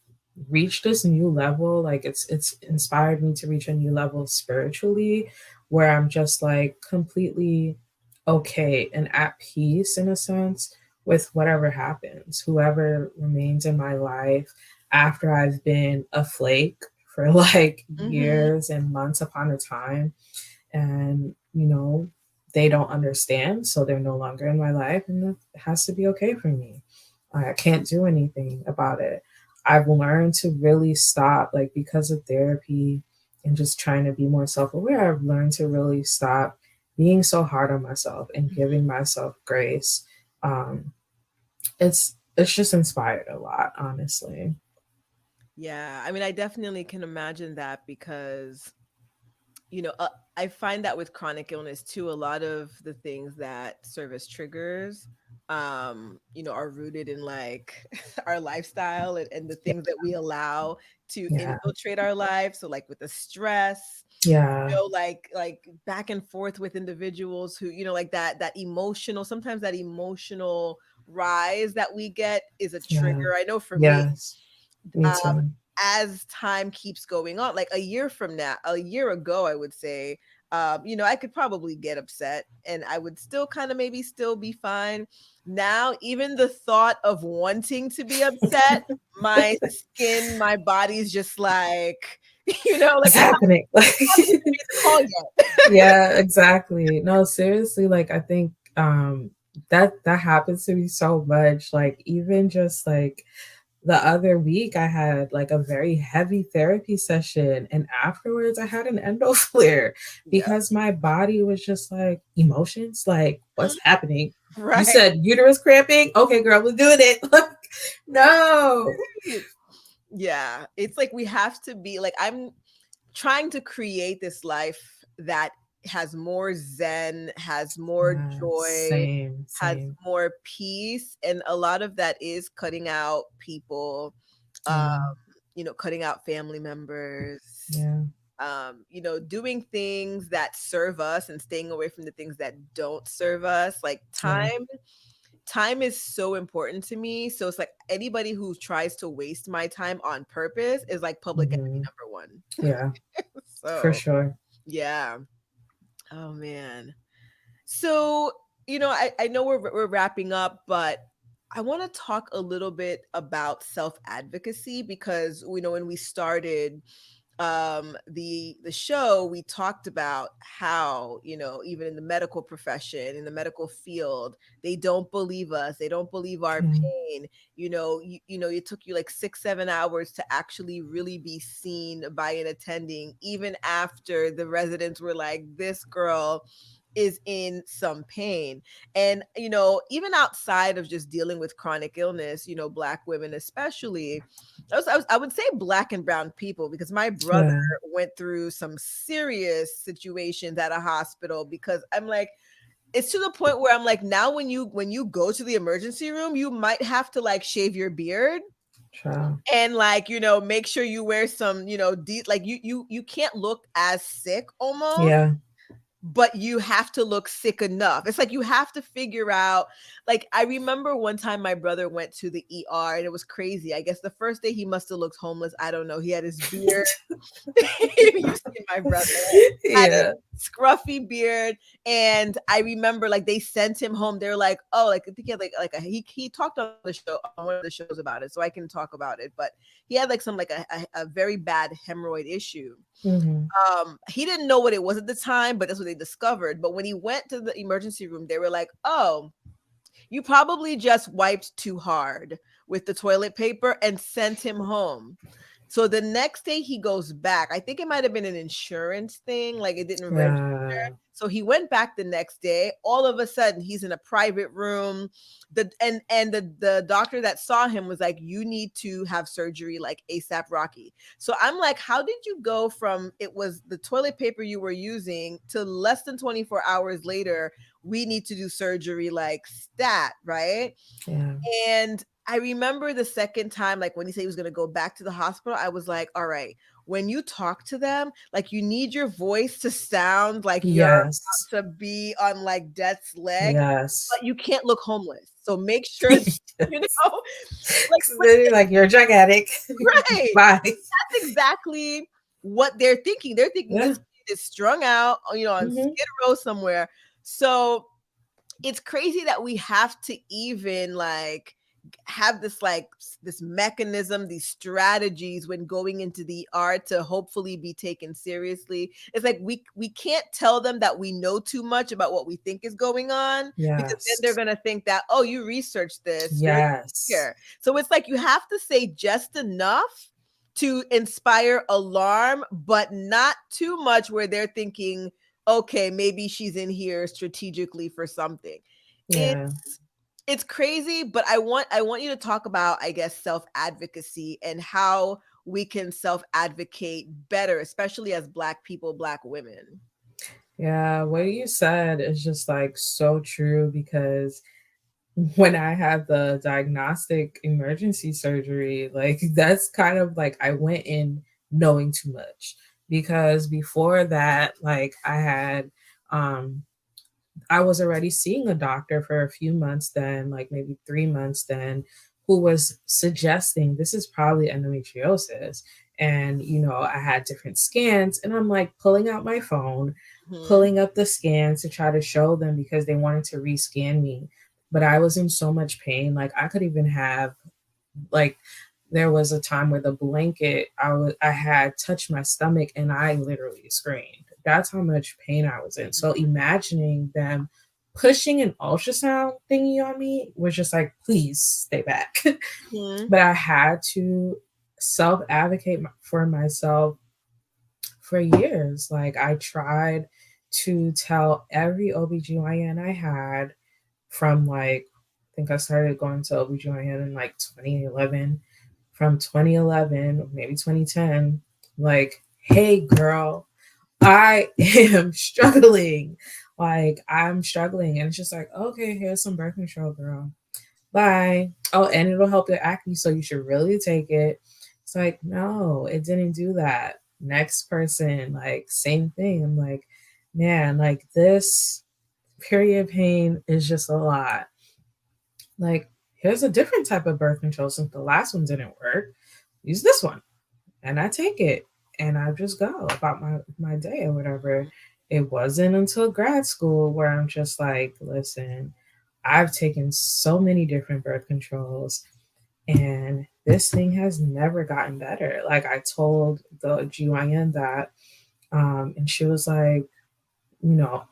reached this new level. Like it's inspired me to reach a new level spiritually where I'm just like completely okay and at peace in a sense with whatever happens, whoever remains in my life after I've been a flake for like
Mhm.
years and months upon a time. And, they don't understand. So they're no longer in my life. And it has to be okay for me. I can't do anything about it. I've learned to really stop, like, because of therapy and just trying to be more self aware, I've learned to really stop being so hard on myself and giving myself grace. Um, it's just inspired a lot, honestly.
Yeah, I mean, I definitely can imagine that because you know, I find that with chronic illness too, a lot of the things that serve as triggers, are rooted in like our lifestyle and the
Yeah,
things that we allow to
yeah,
infiltrate our lives. So like with the stress,
yeah,
like back and forth with individuals who, like that emotional, sometimes that emotional rise that we get is a
yeah.
trigger. I know for me,
Yes, me
um,
too.
as time keeps going on, like a year ago, I would say, I could probably get upset and I would still kind of maybe still be fine. Now, even the thought of wanting to be upset, my skin, my body's just like, like
What's happening? Like,
I haven't even made the call yet.
yeah, exactly. No, seriously, like I think that happens to me so much. Like even just like the other week I had like a very heavy therapy session and afterwards I had an endo flare
Yeah.
because my body was just like emotions, like
Mhm.
what's happening? You
Right.
said uterus cramping? Okay, girl, we're doing it. Like, no.
Yeah. It's like we have to be like, I'm trying to create this life that has more zen, has more
Yeah,
joy,
same,
has
same.
more peace, and a lot of that is cutting out people, um,
Yeah,
cutting out family members,
yeah,
doing things that serve us and staying away from the things that don't serve us. Like
yeah.
time is so important to me. So it's like anybody who tries to waste my time on purpose is like public enemy
Hmm.
number one.
Yeah, for
So
sure.
yeah. Oh man. So, I know we're wrapping up, but I want to talk a little bit about self advocacy because we know when we started the show, we talked about how, even in the medical profession, in the medical field, they don't believe us, they don't believe our
Yeah,
pain. It took you like 6 7 hours to actually really be seen by an attending, even after the residents were like, this girl is in some pain. And even outside of just dealing with chronic illness, black women especially, I would say black and brown people, because my brother
yeah,
went through some serious situations at a hospital. Because I'm like, it's to the point where I'm like, now when you go to the emergency room, you might have to like shave your beard
child.
and like, make sure you wear some, like you can't look as sick almost,
Yeah,
but you have to look sick enough. It's like you have to figure out. Like I remember one time my brother went to the ER and it was crazy. I guess the first day he must have looked homeless. I don't know. He had his beard. You see my brother had a
yeah,
scruffy beard, and I remember like they sent him home. They're like, oh, like I think he had he talked on the show, on one of the shows about it, so I can talk about it. But he had like some like a very bad hemorrhoid issue.
hmm,
He didn't know what it was at the time, but that's what they discovered. But when he went to the emergency room, they were like, oh, you probably just wiped too hard with the toilet paper and sent him home. So the next day he goes back. I think it might have been an insurance thing, like it didn't register.
yeah,
So he went back the next day. All of a sudden, he's in a private room. The doctor that saw him was like, "You need to have surgery like ASAP, Rocky." So I'm like, "How did you go from it was the toilet paper you were using to less than 24 hours later? We need to do surgery like stat, right?"
yeah,
And I remember the second time, like when he said he was going to go back to the hospital, I was like, all right, when you talk to them, like you need your voice to sound like you're
Yes.
about to be on like death's leg,
Yes.
but you can't look homeless. So make sure, you know, like but
They're like, you're a drug addict.
right.
Bye.
That's exactly what they're thinking. They're thinking
Yeah.
this kid is strung out, on
Hmm.
Skid Row somewhere. So it's crazy that we have to even like have this this mechanism, these strategies when going into the art to hopefully be taken seriously. It's like we can't tell them that we know too much about what we think is going on, because then they're
Yes.
gonna think that, oh, you researched this, you're
Yes.
here. So it's like you have to say just enough to inspire alarm, but not too much where they're thinking, okay, maybe she's in here strategically for something.
Yeah.
It's crazy, but I want you to talk about, I guess, self advocacy and how we can self advocate better, especially as Black people, Black women.
Yeah. What you said is just like so true because when I had the diagnostic emergency surgery, like that's kind of like I went in knowing too much because before that, like um I was already seeing a doctor for a few months then, like maybe 3 months then, who was suggesting this is probably endometriosis. And, I had different scans, and I'm like pulling out my phone,
Mhm.
pulling up the scans to try to show them because they wanted to rescan me. But I was in so much pain. Like, I could even have, like, there was a time where the blanket I had touched my stomach and I literally screamed. That's how much pain I was in. So imagining them pushing an ultrasound thingy on me was just like, please stay back.
Mhm.
But I had to self advocate for myself for years. Like I tried to tell every OBGYN I had from like I think I started going to OBGYN in like 2011. From 2011, maybe 2010, like, hey girl, I am struggling. Like I'm struggling. And it's just like, okay, here's some birth control, girl. Bye. Oh, and it'll help your acne, so you should really take it. It's like, no, it didn't do that. Next person, like same thing. I'm like, man, like this period pain is just a lot. Like, here's a different type of birth control since the last one didn't work. Use this one. And I take it and I just go about my day or whatever. It wasn't until grad school where I'm just like, listen, I've taken so many different birth controls and this thing has never gotten better. Like I told the GYN that, and she was like,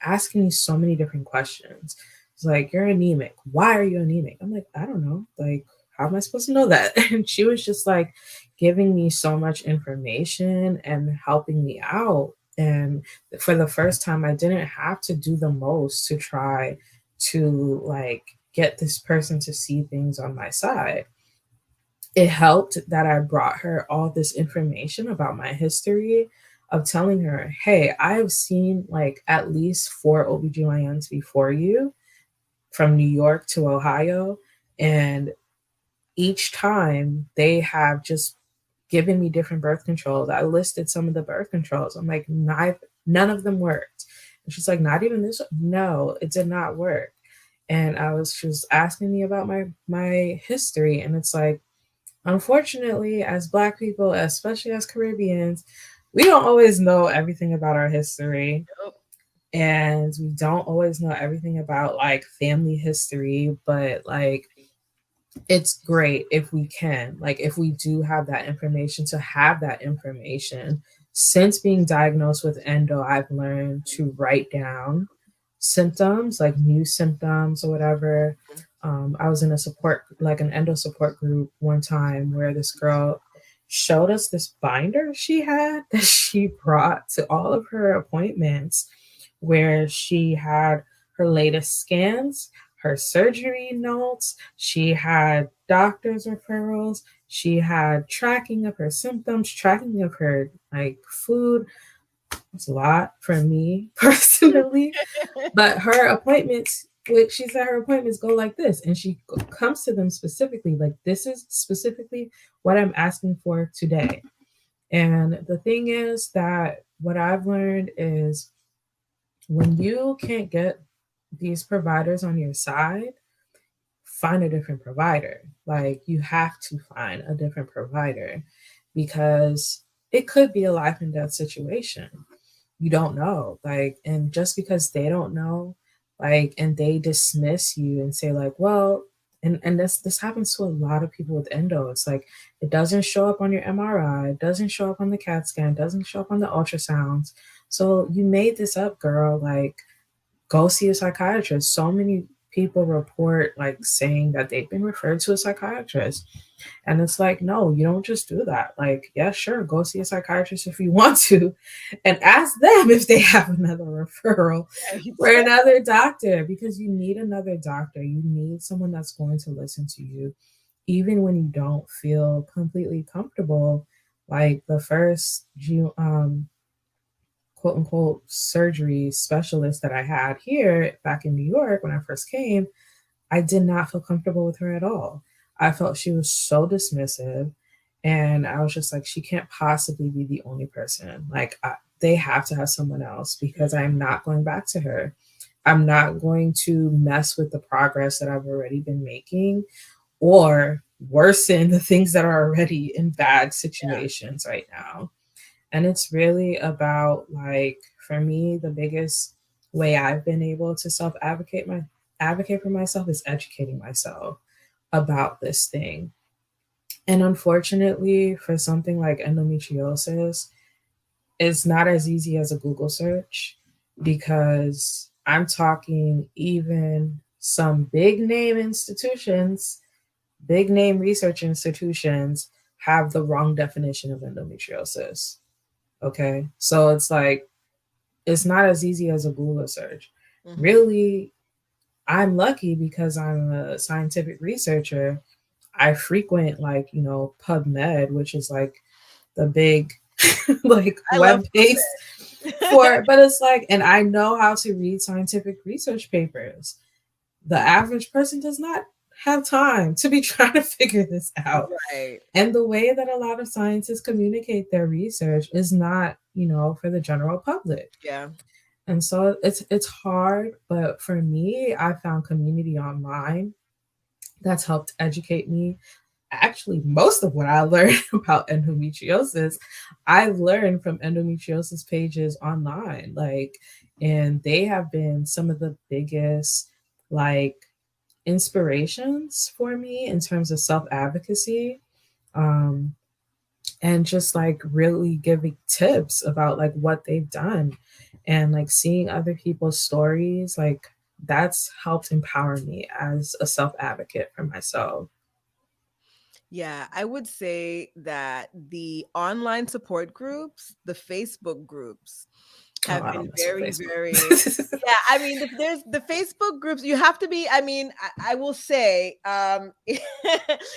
asking me so many different questions. It's like, you're anemic. Why are you anemic? I'm like, I don't know. Like, how am I supposed to know that? And she was just like giving me so much information and helping me out. And for the first time, I didn't have to do the most to try to like get this person to see things on my side. It helped that I brought her all this information about my history of telling her, hey, I have seen like at least four OBGYNs before you from New York to Ohio. And each time they have just given me different birth controls. I listed some of the birth controls. I'm like, none of them worked. And she's like, not even this one? No, it did not work. And she was asking me about my history. And it's like, unfortunately, as Black people, especially as Caribbeans, we don't always know everything about our history.
Yep.
And we don't always know everything about like family history, but like it's great if we can, like if we do have that information, to have that information. Since being diagnosed with endo, I've learned to write down symptoms, like new symptoms or whatever. I was in a support, like an endo support group one time where this girl showed us this binder she had that she brought to all of her appointments, where she had her latest scans, her surgery notes, she had doctor's referrals, she had tracking of her symptoms, tracking of her like food. It's a lot for me personally, but her appointments, like she said, her appointments go like this, and she comes to them specifically, like this is specifically what I'm asking for today. And the thing is that what I've learned is when you can't get these providers on your side, find a different provider. Like, you have to find a different provider because it could be a life and death situation. You don't know. Like, and just because they don't know, like, and they dismiss you and say, like, well, and this happens to a lot of people with endo. It's like it doesn't show up on your MRI, it doesn't show up on the CAT scan, it doesn't show up on the ultrasounds. So you made this up, girl. Like, go see a psychiatrist. So many people report like saying that they've been referred to a psychiatrist. And it's like, no, you don't just do that. Like, yeah, sure, go see a psychiatrist if you want to, and ask them if they have another referral
Right.
for another doctor, because you need another doctor. You need someone that's going to listen to you, even when you don't feel completely comfortable. Like the first quote unquote surgery specialist that I had here back in New York when I first came, I did not feel comfortable with her at all. I felt she was so dismissive. And I was just like, she can't possibly be the only person. Like, they have to have someone else because I'm not going back to her. I'm not going to mess with the progress that I've already been making or worsen the things that are already in bad situations right now. And it's really about, like, for me, the biggest way I've been able to advocate for myself is educating myself about this thing. And unfortunately, for something like endometriosis, it's not as easy as a Google search, because I'm talking even some big name research institutions have the wrong definition of endometriosis. Okay. So it's like, it's not as easy as a Google search.
Mm-hmm.
Really, I'm lucky because I'm a scientific researcher. I frequent, like, PubMed, which is like the big like
I love
web base
puppet.
for, but it's like, and I know how to read scientific research papers. The average person does not have time to be trying to figure this out.
Right.
And the way that a lot of scientists communicate their research is not, for the general public.
Yeah.
And so it's hard, but for me, I found community online that's helped educate me. Actually, most of what I learned about endometriosis, I've learned from endometriosis pages online. Like, and they have been some of the biggest, like, inspirations for me in terms of self advocacy. Um, and just like really giving tips about like what they've done, and like seeing other people's stories, like, that's helped empower me as a self advocate for myself.
Yeah, I would say that the online support groups, the Facebook groups,
Oh,
have
I
been
don't mess with
very, very.
Facebook.
Yeah, I mean, there's the Facebook groups. You have to be. I mean, I will say,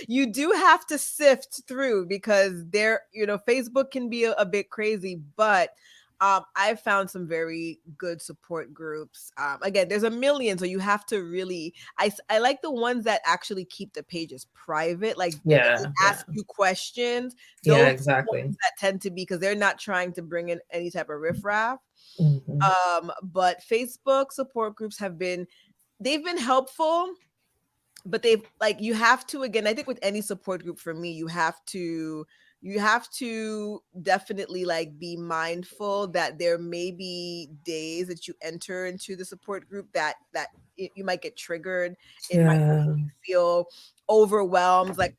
you do have to sift through because Facebook can be a bit crazy, but I've found some very good support groups. Again, there's a million, so you have to really. I like the ones that actually keep the pages private, like they
Yeah, yeah,
ask you questions.
yeah,
Those are the
exactly.
ones that tend to be because they're not trying to bring in any type of riffraff.
Hmm.
But Facebook support groups they've been helpful, but they've like you have to again, I think with any support group for me, you have to definitely like be mindful that there may be days that you enter into the support group you might get triggered. It might make
Yeah.
you feel overwhelmed, like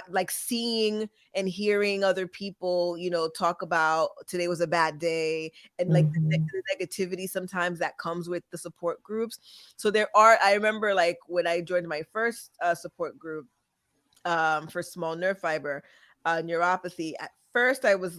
like seeing and hearing other people talk about today was a bad day, and like
Hmm.
the negativity sometimes that comes with the support groups. So I remember like when I joined my first support group for small nerve fiber neuropathy. At first, I was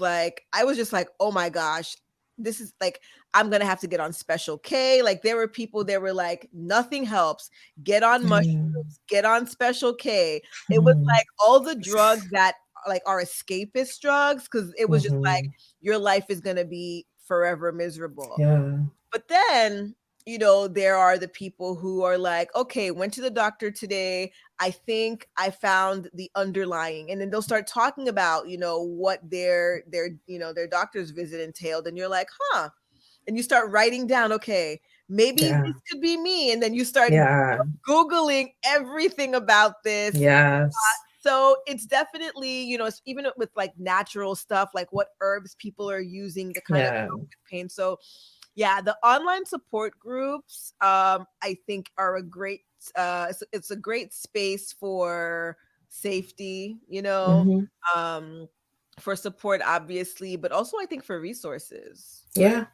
just like, oh my gosh, this is like, I'm gonna have to get on special K. Like there were people that were like, nothing helps. Get on
Yeah.
mushrooms. Get on special K. It was
Hmm.
like all the drugs that like are escapist drugs because it was just like
Hmm.
your life is gonna be forever miserable.
Yeah.
But then there are the people who are like, okay, went to the doctor today. I think I found the underlying, and then they'll start talking about, what their doctor's visit entailed, and you're like, huh, and you start writing down, okay, maybe
Yeah.
this could be me, and then you start
Yeah.
googling everything about this.
Yes.
So it's definitely, it's even with like natural stuff, like what herbs people are using to kind of
Yeah.
help with pain. So yeah, the online support groups, I think are a great, it's a great space for safety,
Hmm.
um, for support, obviously, but also I think for resources, right?
Yeah.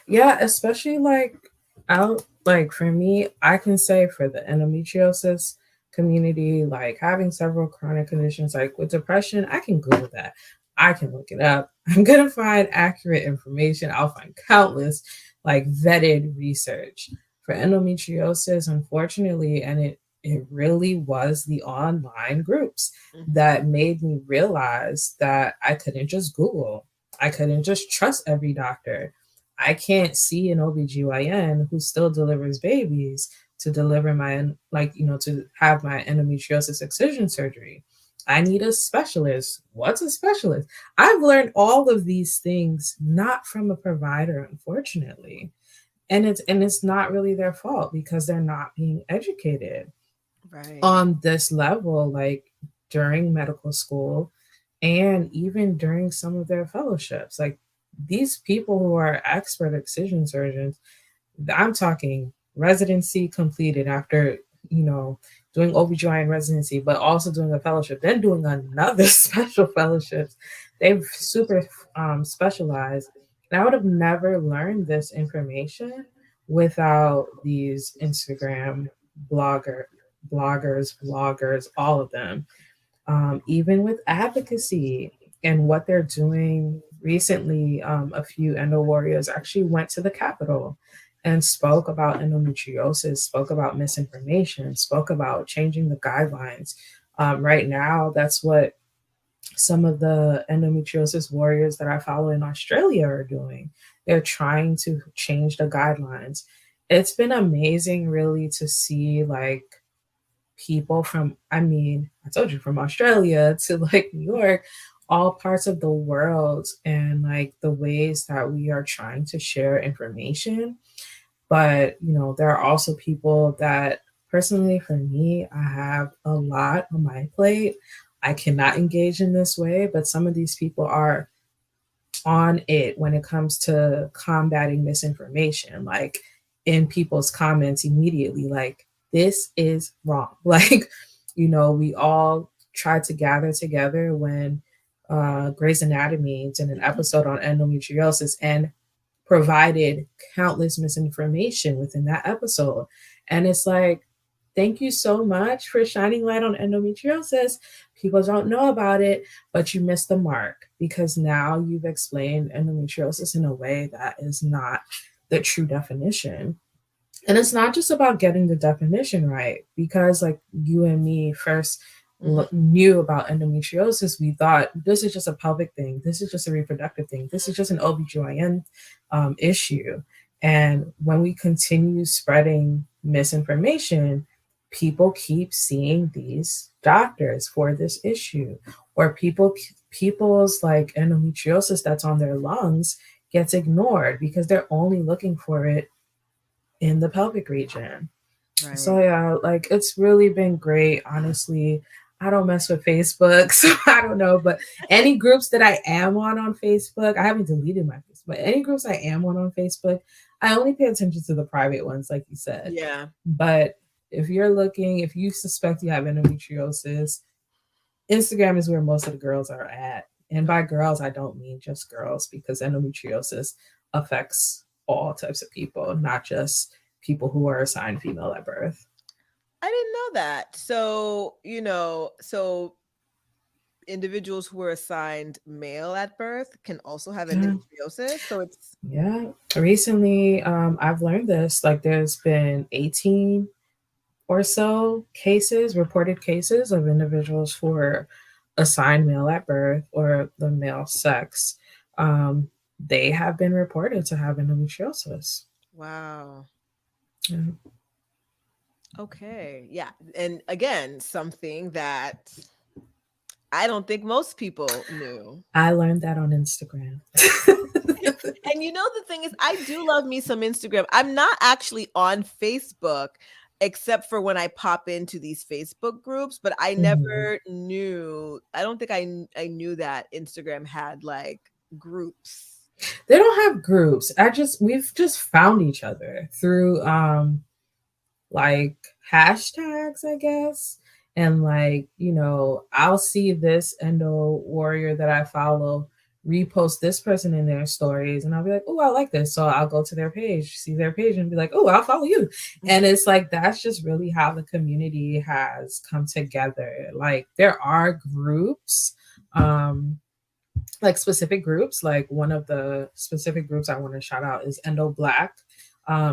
Yeah, especially like out like for me, I can say for the endometriosis community, like having several chronic conditions like with depression, I can Google that. I can look it up. I'm gonna find accurate information. I'll find countless like vetted research. For endometriosis, unfortunately, and it really was the online groups
Mhm.
that made me realize that I couldn't just Google. I couldn't just trust every doctor. I can't see an OBGYN who still delivers babies to deliver my, like, to have my endometriosis excision surgery. I need a specialist. What's a specialist? I've learned all of these things not from a provider, unfortunately. And it's not really their fault because they're not being educated
Right.
on this level, like during medical school and even during some of their fellowships. Like these people who are expert excision surgeons, I'm talking residency completed after, you know, doing OBGYN residency, but also doing a fellowship, then doing another special fellowships. They've super specialized. And I would have never learned this information without these Instagram blogger, bloggers, all of them. Even with advocacy and what they're doing recently, a few endo warriors actually went to the Capitol and spoke about endometriosis, spoke about misinformation, spoke about changing the guidelines. Right now, that's what some of the endometriosis warriors that I follow in Australia are doing. They're trying to change the guidelines. It's been amazing, really, to see like people from, I mean, I told you, from Australia to like New York, all parts of the world, and like the ways that we are trying to share information. But there are also people that, personally for me, I have a lot on my plate. I cannot engage in this way, but some of these people are on it when it comes to combating misinformation, like in people's comments immediately, like, this is wrong. Like, we all tried to gather together when Grey's Anatomy did an
Mhm.
episode on endometriosis and provided countless misinformation within that episode. And it's like, thank you so much for shining light on endometriosis. People don't know about it, but you missed the mark because now you've explained endometriosis in a way that is not the true definition. And it's not just about getting the definition right, because like you and me first
Mhm.
knew about endometriosis, we thought this is just a pelvic thing, this is just a reproductive thing, this is just an OBGYN issue. And when we continue spreading misinformation, people keep seeing these doctors for this issue, or people's like endometriosis that's on their lungs gets ignored because they're only looking for it in the pelvic region. So
Right.
yeah, like it's really been great. Honestly, I don't mess with Facebook, so I don't know. But any groups that I am on Facebook, I haven't deleted my Facebook. But any groups I am on Facebook, I only pay attention to the private ones, like you said.
Yeah.
But if you suspect you have endometriosis, Instagram is where most of the girls are at. And by girls, I don't mean just girls, because endometriosis affects all types of people, not just people who are assigned female at birth.
I didn't know that. So, so individuals who are assigned male at birth can also have
Yeah.
endometriosis. So it's
Yeah. Recently, I've learned this. Like, there's been 18 or so cases, reported cases of individuals who are assigned male at birth or the male sex. Um, they have been reported to have endometriosis.
wow.
Yeah.
Okay. Yeah. And again, something that I don't think most people knew.
I learned that on Instagram.
And you know, the thing is, I do love me some Instagram. I'm not actually on Facebook except for when I pop into these Facebook groups, but I
Mhm.
never knew, I don't think I knew that Instagram had like groups.
They don't have groups. We've just found each other through like hashtags, I guess. And like, I'll see this endo warrior that I follow repost this person in their stories and I'll be like, oh, I like this. So I'll go to their page, see their page and be like, oh, I'll follow you. And it's like that's just really how the community has come together. Like there are groups, like specific groups. Like one of the specific groups I want to shout out is Endo Black,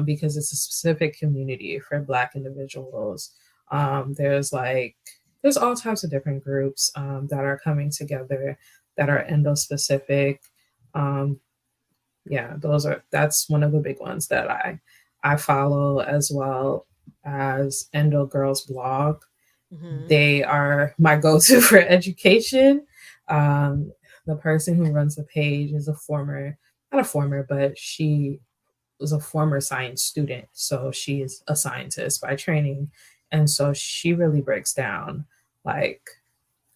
because it's a specific community for Black individuals. There's all types of different groups that are coming together that are endo specific. Um, yeah, that's one of the big ones that I follow, as well as Endo Girls blog.
Mm-hmm.
They are my go-to for education. Um, the person who runs the page is not a former, but she was a former science student. So she is a scientist by training. And so she really breaks down like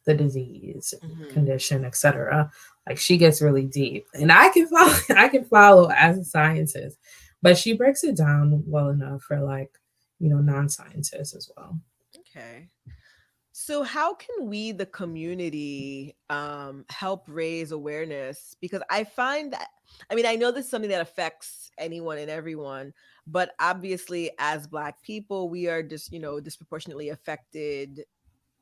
the disease,
Mm-hmm.
condition, etc. Like she gets really deep. And I can follow I can follow as a scientist, but she breaks it down well enough for like, non-scientists as well.
Okay. So how can we, the community, help raise awareness? Because I find that, I mean, I know this is something that affects anyone and everyone, but obviously as Black people, we are just, disproportionately affected,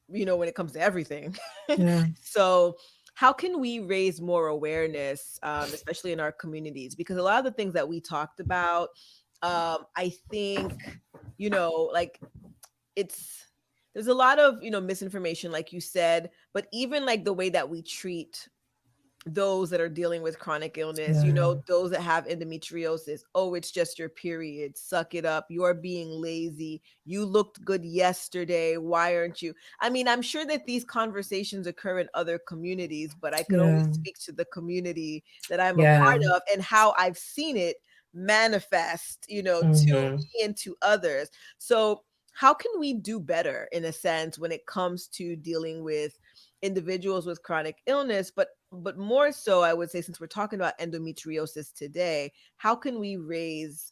when it comes to everything.
Yeah.
So how can we raise more awareness, especially in our communities? Because a lot of the things that we talked about, I think, like it's there's a lot of misinformation, like you said, but even like the way that we treat those that are dealing with chronic illness,
Yeah.
those that have endometriosis. Oh, it's just your period, suck it up, you're being lazy, you looked good yesterday, why aren't you? I mean, I'm sure that these conversations occur in other communities, but I could only
Yeah.
speak to the community that I'm a
Yeah.
part of and how I've seen it manifest, to
Mhm.
me and to others. So how can we do better, in a sense, when it comes to dealing with individuals with chronic illness, but more so, I would say, since we're talking about endometriosis today, how can we raise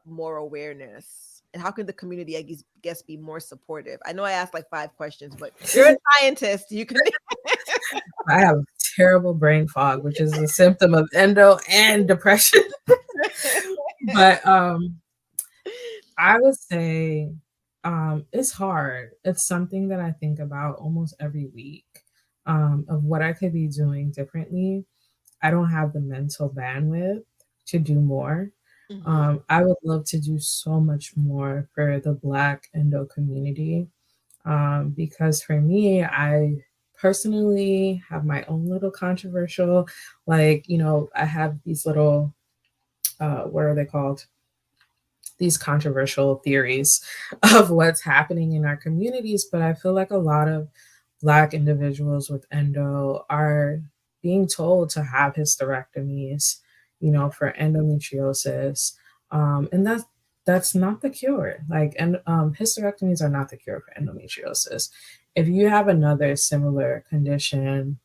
more awareness, and how can the community, I guess, be more supportive? I know I asked like 5 questions, but you're a scientist, you can.
I have terrible brain fog, which is a symptom of endo and depression. But I would say it's hard. It's something that I think about almost every week, of what I could be doing differently. I don't have the mental bandwidth to do more.
Hmm.
I would love to do so much more for the Black endo community, because for me, I personally have my own little controversial, like, I have these little, what are they called? These controversial theories of what's happening in our communities. But I feel like a lot of Black individuals with endo are being told to have hysterectomies, for endometriosis. And that's not the cure. Like, and hysterectomies are not the cure for endometriosis. If you have another similar condition,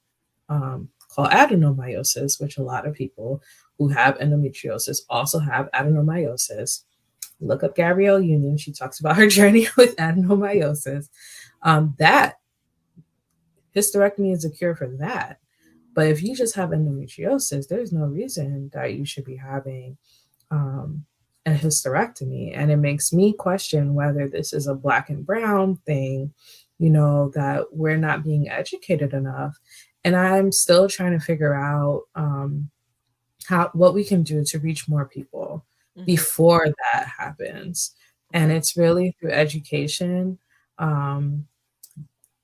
called adenomyosis, which a lot of people who have endometriosis also have adenomyosis. Look up Gabrielle Union. She talks about her journey with adenomyosis. That hysterectomy is a cure for that. But if you just have endometriosis, there's no reason that you should be having um, a hysterectomy. And it makes me question whether this is a Black and brown thing, that we're not being educated enough. And I'm still trying to figure out how what we can do to reach more people
Hmm.
before that happens. And
Okay.
it's really through education. Um,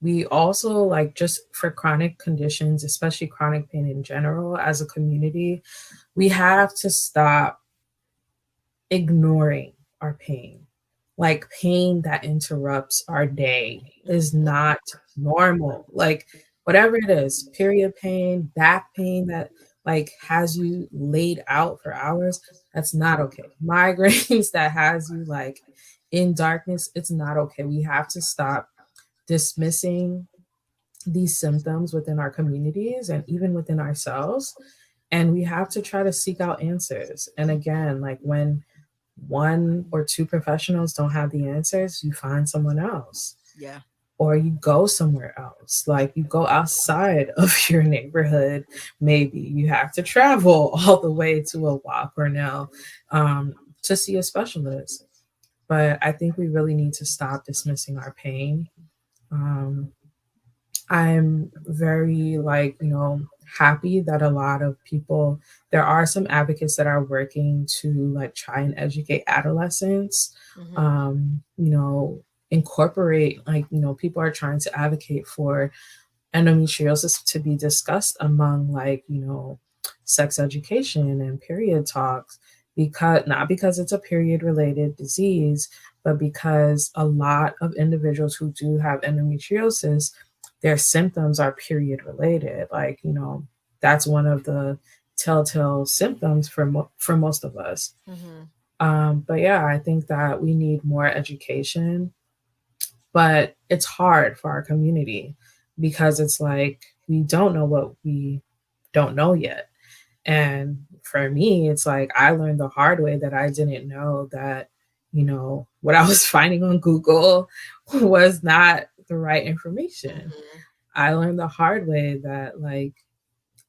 we also, like, just for chronic conditions, especially chronic pain in general, as a community, we have to stop ignoring our pain. like pain that interrupts our day is
Mhm.
not normal. Like whatever it is, period pain, back pain that like has you laid out for hours, that's not okay. Migraines that has you like in darkness, it's not okay. We have to stop dismissing these symptoms within our communities and even within ourselves. And we have to try to seek out answers. And again, like when one or two professionals don't have the answers, you find someone else
Yeah.
or you go somewhere else. Like you go outside of your neighborhood. Maybe you have to travel all the way to a walk or now to see a specialist. But I think we really need to stop dismissing our pain. Um, I'm very like, happy that a lot of people there are some advocates that are working to like try and educate adolescents.
Mhm.
You know, incorporate like, people are trying to advocate for endometriosis to be discussed among like, sex education and period talks because not because it's a period related disease, but because a lot of individuals who do have endometriosis, their symptoms are period related. Like, that's one of the telltale symptoms for for most of us.
Mhm.
But yeah, I think that we need more education, but it's hard for our community because it's like we don't know what we don't know yet. And for me, it's like I learned the hard way that I didn't know that, what I was finding on Google was not the right information.
Mhm.
I learned the hard way that like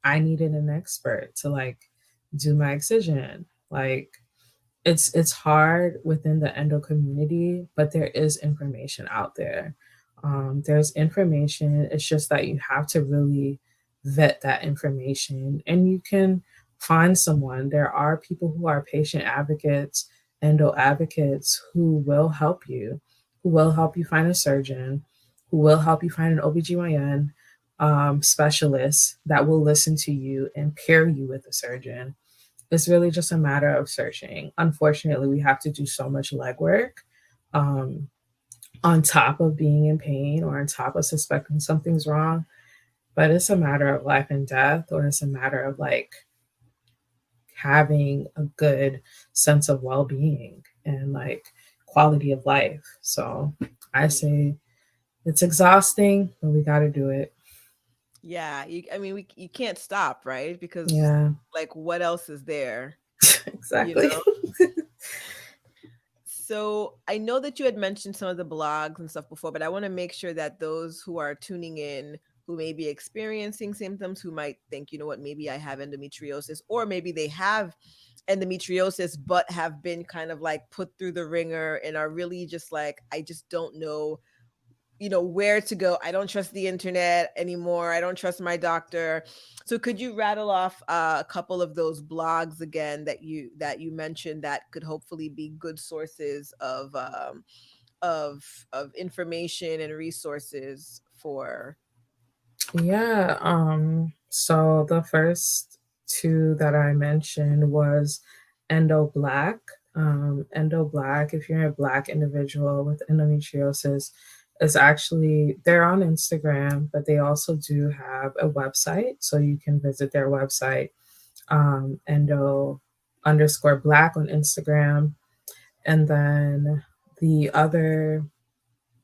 I needed an expert to like do my excision. Like it's hard within the endo community, but there is information out there. There's information. It's just that you have to really vet that information, and you can find someone. There are people who are patient advocates, endo advocates who will help you, who will help you find a surgeon, who will help you find an OBGYN specialist that will listen to you and pair you with a surgeon. It's really just a matter of searching. Unfortunately, we have to do so much legwork um, on top of being in pain or on top of suspecting something's wrong. But it's a matter of life and death, or it's a matter of like having a good sense of well being and like quality of life. So I
Yeah.
say it's exhausting, but we got to do it.
Yeah, I mean, you can't stop, right? Because
Yeah,
like, what else is there? You
exactly.
know. So I know that you had mentioned some of the blogs and stuff before, but I want to make sure that those who are tuning in, who may be experiencing symptoms, who might think, you know what, maybe I have endometriosis, or maybe they have endometriosis, but have been kind of like put through the ringer and are really just like, I just don't know, where to go. I don't trust the internet anymore. I don't trust my doctor. So could you rattle off a couple of those blogs again that you mentioned that could hopefully be good sources of information and resources for.
Yeah, so the first two that I mentioned was Endo Black. Endo Black, if you're a Black individual with endometriosis, is actually, they're on Instagram, but they also do have a website. So you can visit their website, endo underscore black on Instagram. And then the other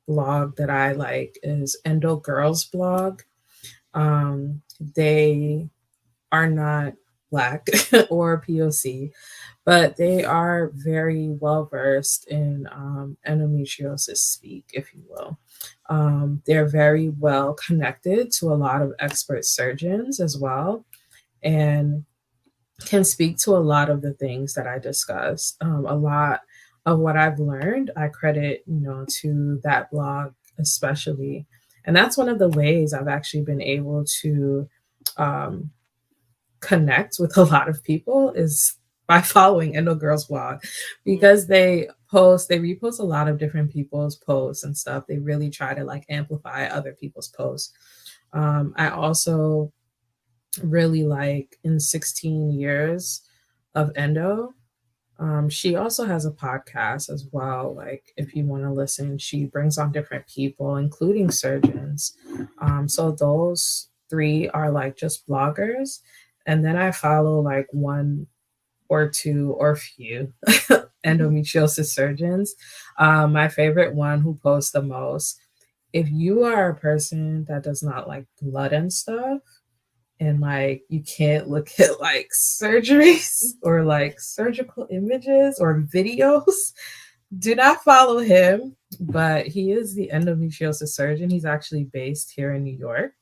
blog that I like is Endo Girls blog. um, they are not Black or POC, but they are very well versed in endometriosis speak, if you will. They're very well connected to a lot of expert surgeons as well, and can speak to a lot of the things that I discussed. A lot of what I've learned, I credit, to that blog especially. And that's one of the ways I've actually been able to um, connect with a lot of people is by following Endo Girls blog
Mm,
because they repost a lot of different people's posts and stuff. They really try to like amplify other people's posts. I also really like in 16 years of endo. She also has a podcast as well. Like, if you want to listen, she brings on different people, including surgeons. So those three are like just bloggers. And then I follow like one or two or few endometriosis surgeons. My favorite one who posts the most. If you are a person that does not like blood and stuff, and like you can't look at like surgeries or like surgical images or videos, do not follow him. But he is the endometriosis surgeon. He's actually based here in New York.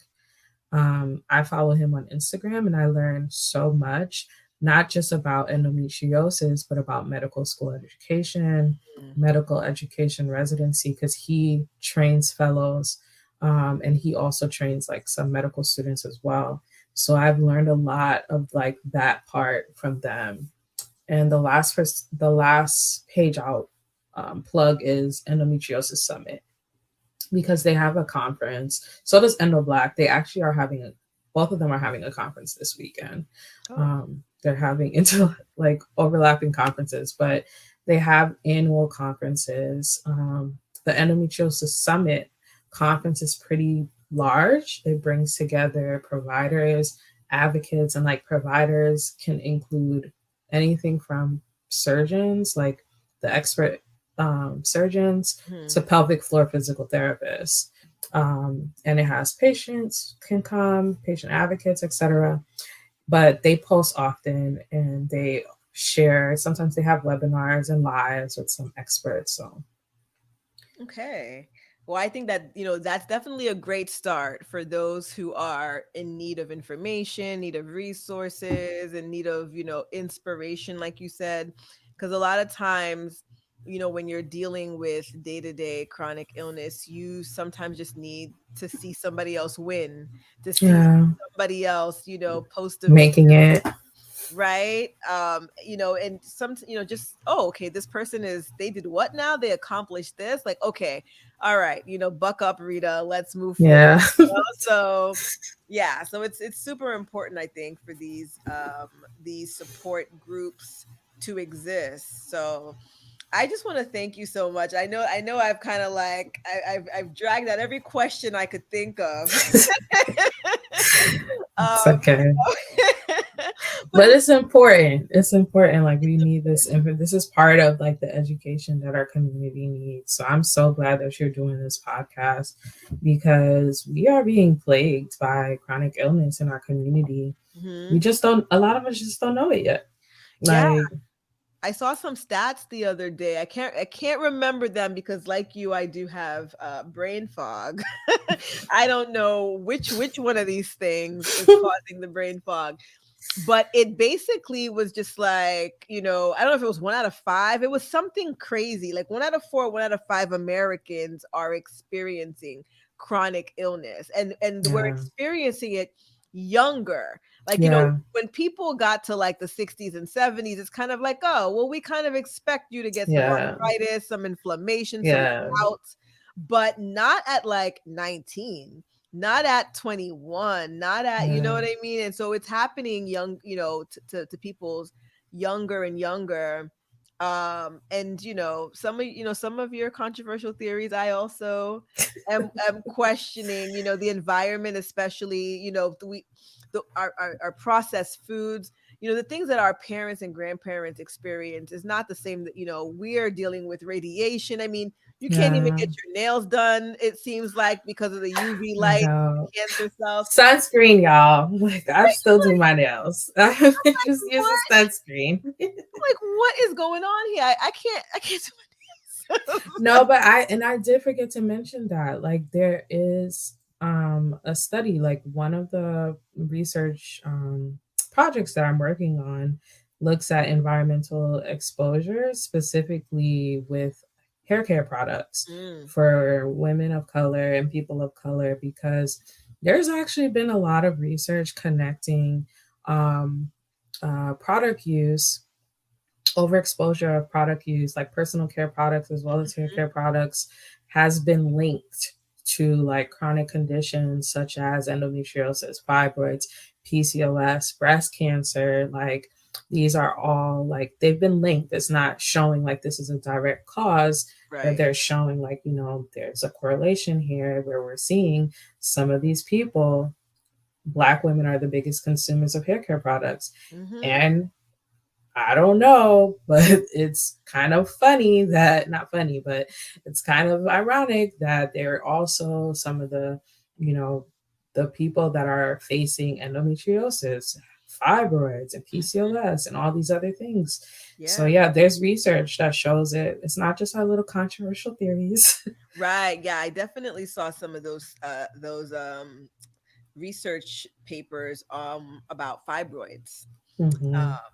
I follow him on Instagram and I learned so much, not just about endometriosis, but about medical school education,
Mm.
medical education residency, because he trains fellows, and he also trains like some medical students as well. So I've learned a lot of like that part from them. And the last page I'll plug is Endometriosis Summit, because they have a conference. So does Endo Black. They actually are having both of them are having a conference this weekend.
Oh,
They're having into like overlapping conferences, but they have annual conferences. The Endometriosis Summit conference is pretty large. It brings together providers, advocates, and like providers can include anything from surgeons, like the expert surgeons,
hmm.
to pelvic floor physical therapists. And it has patients can come, patient advocates, etc. But they post often and they share. Sometimes they have webinars and lives with some experts. So
Okay. Well, I think that, that's definitely a great start for those who are in need of information, need of resources, in need of, inspiration, like you said. Because a lot of times, when you're dealing with day to day chronic illness, you sometimes just need to see somebody else win, to see
yeah,
somebody else, post a video,
making it.
right? And just, oh, okay, this person they did what now, they accomplished this, like, okay, all right, buck up, Rita, let's move forward.
Yeah.
So yeah, so it's super important, I think, for these support groups to exist. So I just want to thank you so much. I know I've kind of like I've dragged out every question I could think of.
It's
um
okay.
but
But it's important. It's important. Like, we need this info. This is part of like the education that our community needs. So I'm so glad that you're doing this podcast, because we are being plagued by chronic illness in our community. We
Mhm.
just don't. A lot of us just don't know it yet.
Yeah,
Like,
I saw some stats the other day. I can't remember them because, like you, I do have brain fog. I don't know which one of these things is causing the brain fog, but it basically was just like, I don't know if it was 1 out of 5. It was something crazy. Like 1 out of 4, 1 out of 5 Americans are experiencing chronic illness, and we're
yeah,
experiencing it younger. Like,
yeah,
when people got to like the 60s and 70s, it's kind of like, oh, well, we kind of expect you to get some
yeah,
arthritis, some inflammation, some
yeah,
gout, but not at like 19, not at 21, not at, you know
yeah,
what I mean? And so it's happening young, to people's younger and younger. And some of your controversial theories, I also am questioning, the environment, especially, our processed foods, the things that our parents and grandparents experience is not the same that, we're dealing with radiation. I mean, you can't even
yeah.
get your nails done, it seems like, because of the UV
I
light,
know.
cancer cells.
Sunscreen, y'all. Like, I still do my nails. I
Like,
just use
what?
a sunscreen.
Like, what is going on here? I can't do my nails.
No, but I did forget to mention that like there is a study, like one of the research projects that I'm working on looks at environmental exposure, specifically with hair care products
Mm,
for women of color and people of color, because there's actually been a lot of research connecting um, product use, overexposure of product use, like personal care products as well as hair
mhm,
care products, has been linked to like chronic conditions such as endometriosis, fibroids, PCOS, breast cancer. Like, these are all like they've been linked. It's not showing like this is a direct cause, but
Right.
they're showing like, you know, there's a correlation here where we're seeing some of these people, Black women are the biggest consumers of hair care products.
Mm-hmm.
And I don't know, but it's kind of funny that, not funny, but it's kind of ironic that they're also some of the, you know, the people that are facing endometriosis, fibroids, and PCOS, and all these other things. So,
Yeah.
yeah, there's research that shows it. It's not just our little controversial theories.
Right. Yeah, I definitely saw some of those research papers about fibroids.
Hmm.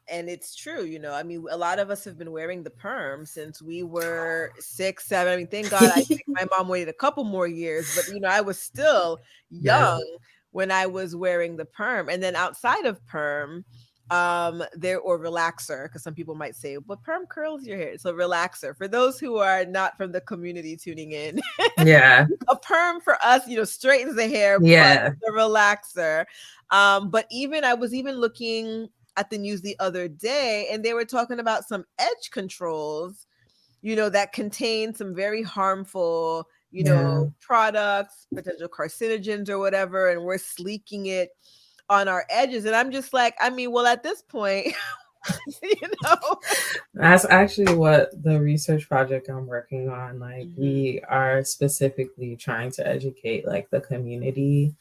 And it's true, you know. I mean, a lot of us have been wearing the perm since we were 6, 7. I mean, thank God. I think my mom waited a couple more years, but you know, I was still
Yeah.
young when I was wearing the perm. And then outside of perm, there or relaxer, because some people might say, "But perm curls your hair." So relaxer for those who are not from the community tuning in.
Yeah.
A perm for us, you know, straightens the hair, but
Yeah.
the relaxer. But even I was even looking at the news the other day, and they were talking about some edge controls, you know, that contain some very harmful, you
Yeah.
know, products, potential carcinogens or whatever, and we're sleeking it on our edges. And I'm just like, I mean, well, at this point, you know.
That's actually what the research project I'm working on. Like,
Mhm.
we are specifically trying to educate like the community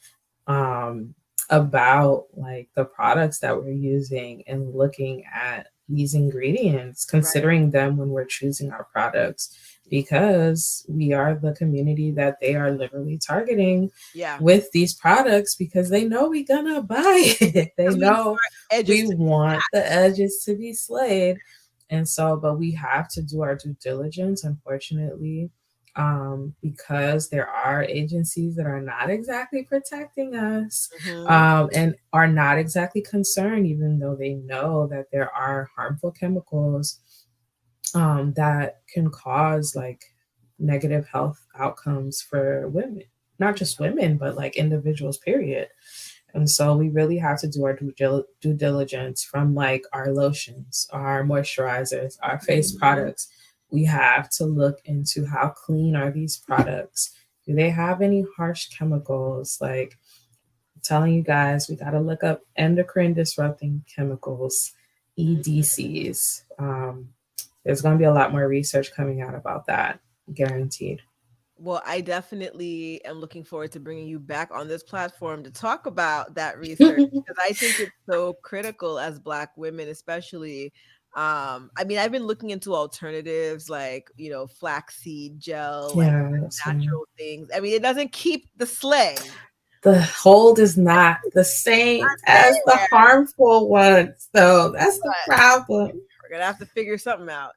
um, about like the products that we're using and looking at these ingredients,
Right.
considering them when we're choosing our products, because we are the community that they are literally targeting
Yeah.
with these products because they know we're gonna buy it. They
Because we need
know
our edges
we
to
want the edges to be slayed. And so, but we have to do our due diligence, unfortunately, because there are agencies that are not exactly protecting us,
Mhm.
and are not exactly concerned, even though they know that there are harmful chemicals that can cause like negative health outcomes for women, not just women, but like individuals, period. And so we really have to do our due diligence from like our lotions, our moisturizers, our face
Mhm.
products. We have to look into how clean are these products? Do they have any harsh chemicals? Like, I'm telling you guys, we got to look up endocrine disrupting chemicals, EDCs. There's going to be a lot more research coming out about that, guaranteed.
Well, I definitely am looking forward to bringing you back on this platform to talk about that research because I think it's so critical as Black women, especially. I mean, I've been looking into alternatives like, you know, flaxseed gel and
Yeah, that's fine.
natural things. I mean, it doesn't keep the slay.
The hold is not the same as the
There,
harmful ones. So that's the
but
problem.
we're gonna have to figure something out.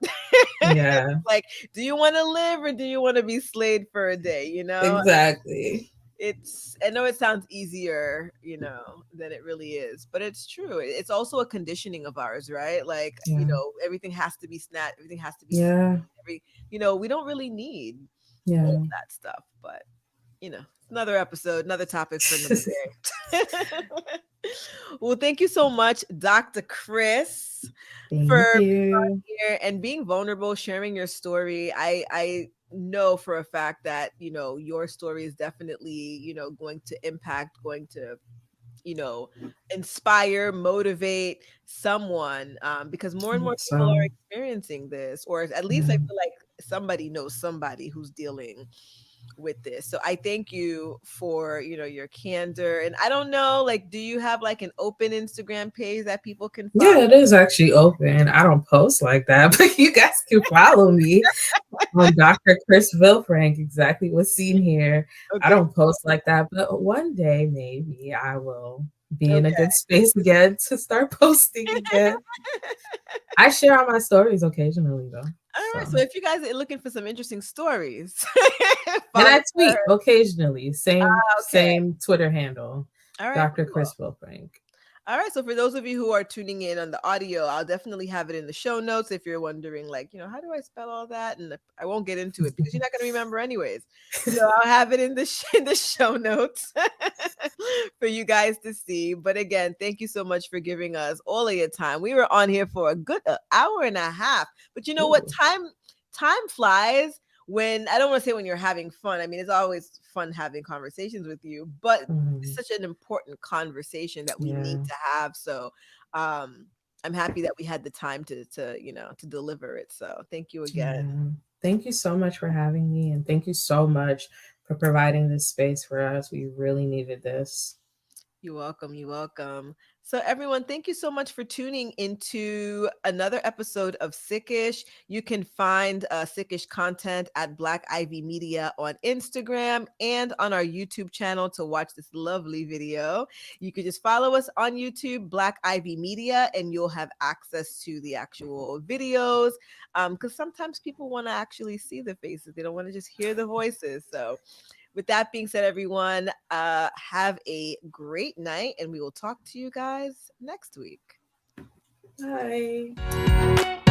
Yeah,
Like, do you want to live or do you want to be slayed for a day? You know,
exactly.
it's I know it sounds easier, you know, than it really is, but it's true. It's also a conditioning of ours, right? Like, you
Yeah.
know, everything has to be snatched, everything has to be
Yeah.
every, you know, we don't really need all
Yeah.
of that stuff, but you know, it's another episode, another topic for another day. Well, thank you so much, Dr. Chris, for
Thank you.
here and being vulnerable, sharing your story. I know for a fact that, you know, your story is definitely, you know, going to impact, going to, you know, inspire, motivate someone, because more and more people are
So,
experiencing this, or at least I
yeah.
feel like somebody knows somebody who's dealing with this. So I thank you for, you know, your candor. And I don't know, like, do you have like an open Instagram page that people can follow?
Yeah, it is actually open. I don't post like that, but you guys can follow me on Dr. Chris Vilfranc, exactly what's seen here. I
Okay.
don't post like that, but one day maybe I will be in a
Okay.
good space again to start posting again. I share all my stories occasionally though.
All right.
So,
So if you guys are looking for some interesting stories,
and
follow
I
her.
tweet occasionally. Same
Okay.
same Twitter handle,
All right.
Dr.
Cool.
Chris Vilfranc.
All right. So for those of you who are tuning in on the audio, I'll definitely have it in the show notes if you're wondering, like, you know, how do I spell all that? And I won't get into it because you're not going to remember anyways. So I'll have it in the in the show notes. for you guys to see. But again, thank you so much for giving us all of your time. We were on here for a good hour and a half. But you know what?
Ooh.
Time flies when, I don't want to say when you're having fun. I mean, it's always fun having conversations with you, but it's
Mhm.
such an important conversation that we need
Yeah.
to have. So I'm happy that we had the time to deliver it. So thank you again.
Yeah. Thank you so much for having me, and thank you so much for providing this space for us. We really needed this.
You're welcome. You're welcome. So, everyone, thank you so much for tuning into another episode of Sickish. You can find Sickish content at Black Ivy Media on Instagram and on our YouTube channel to watch this lovely video. You can just follow us on YouTube, Black Ivy Media, and you'll have access to the actual videos. Because sometimes people want to actually see the faces, they don't want to just hear the voices. So, with that being said, everyone, have a great night, and we will talk to you guys next week.
Bye.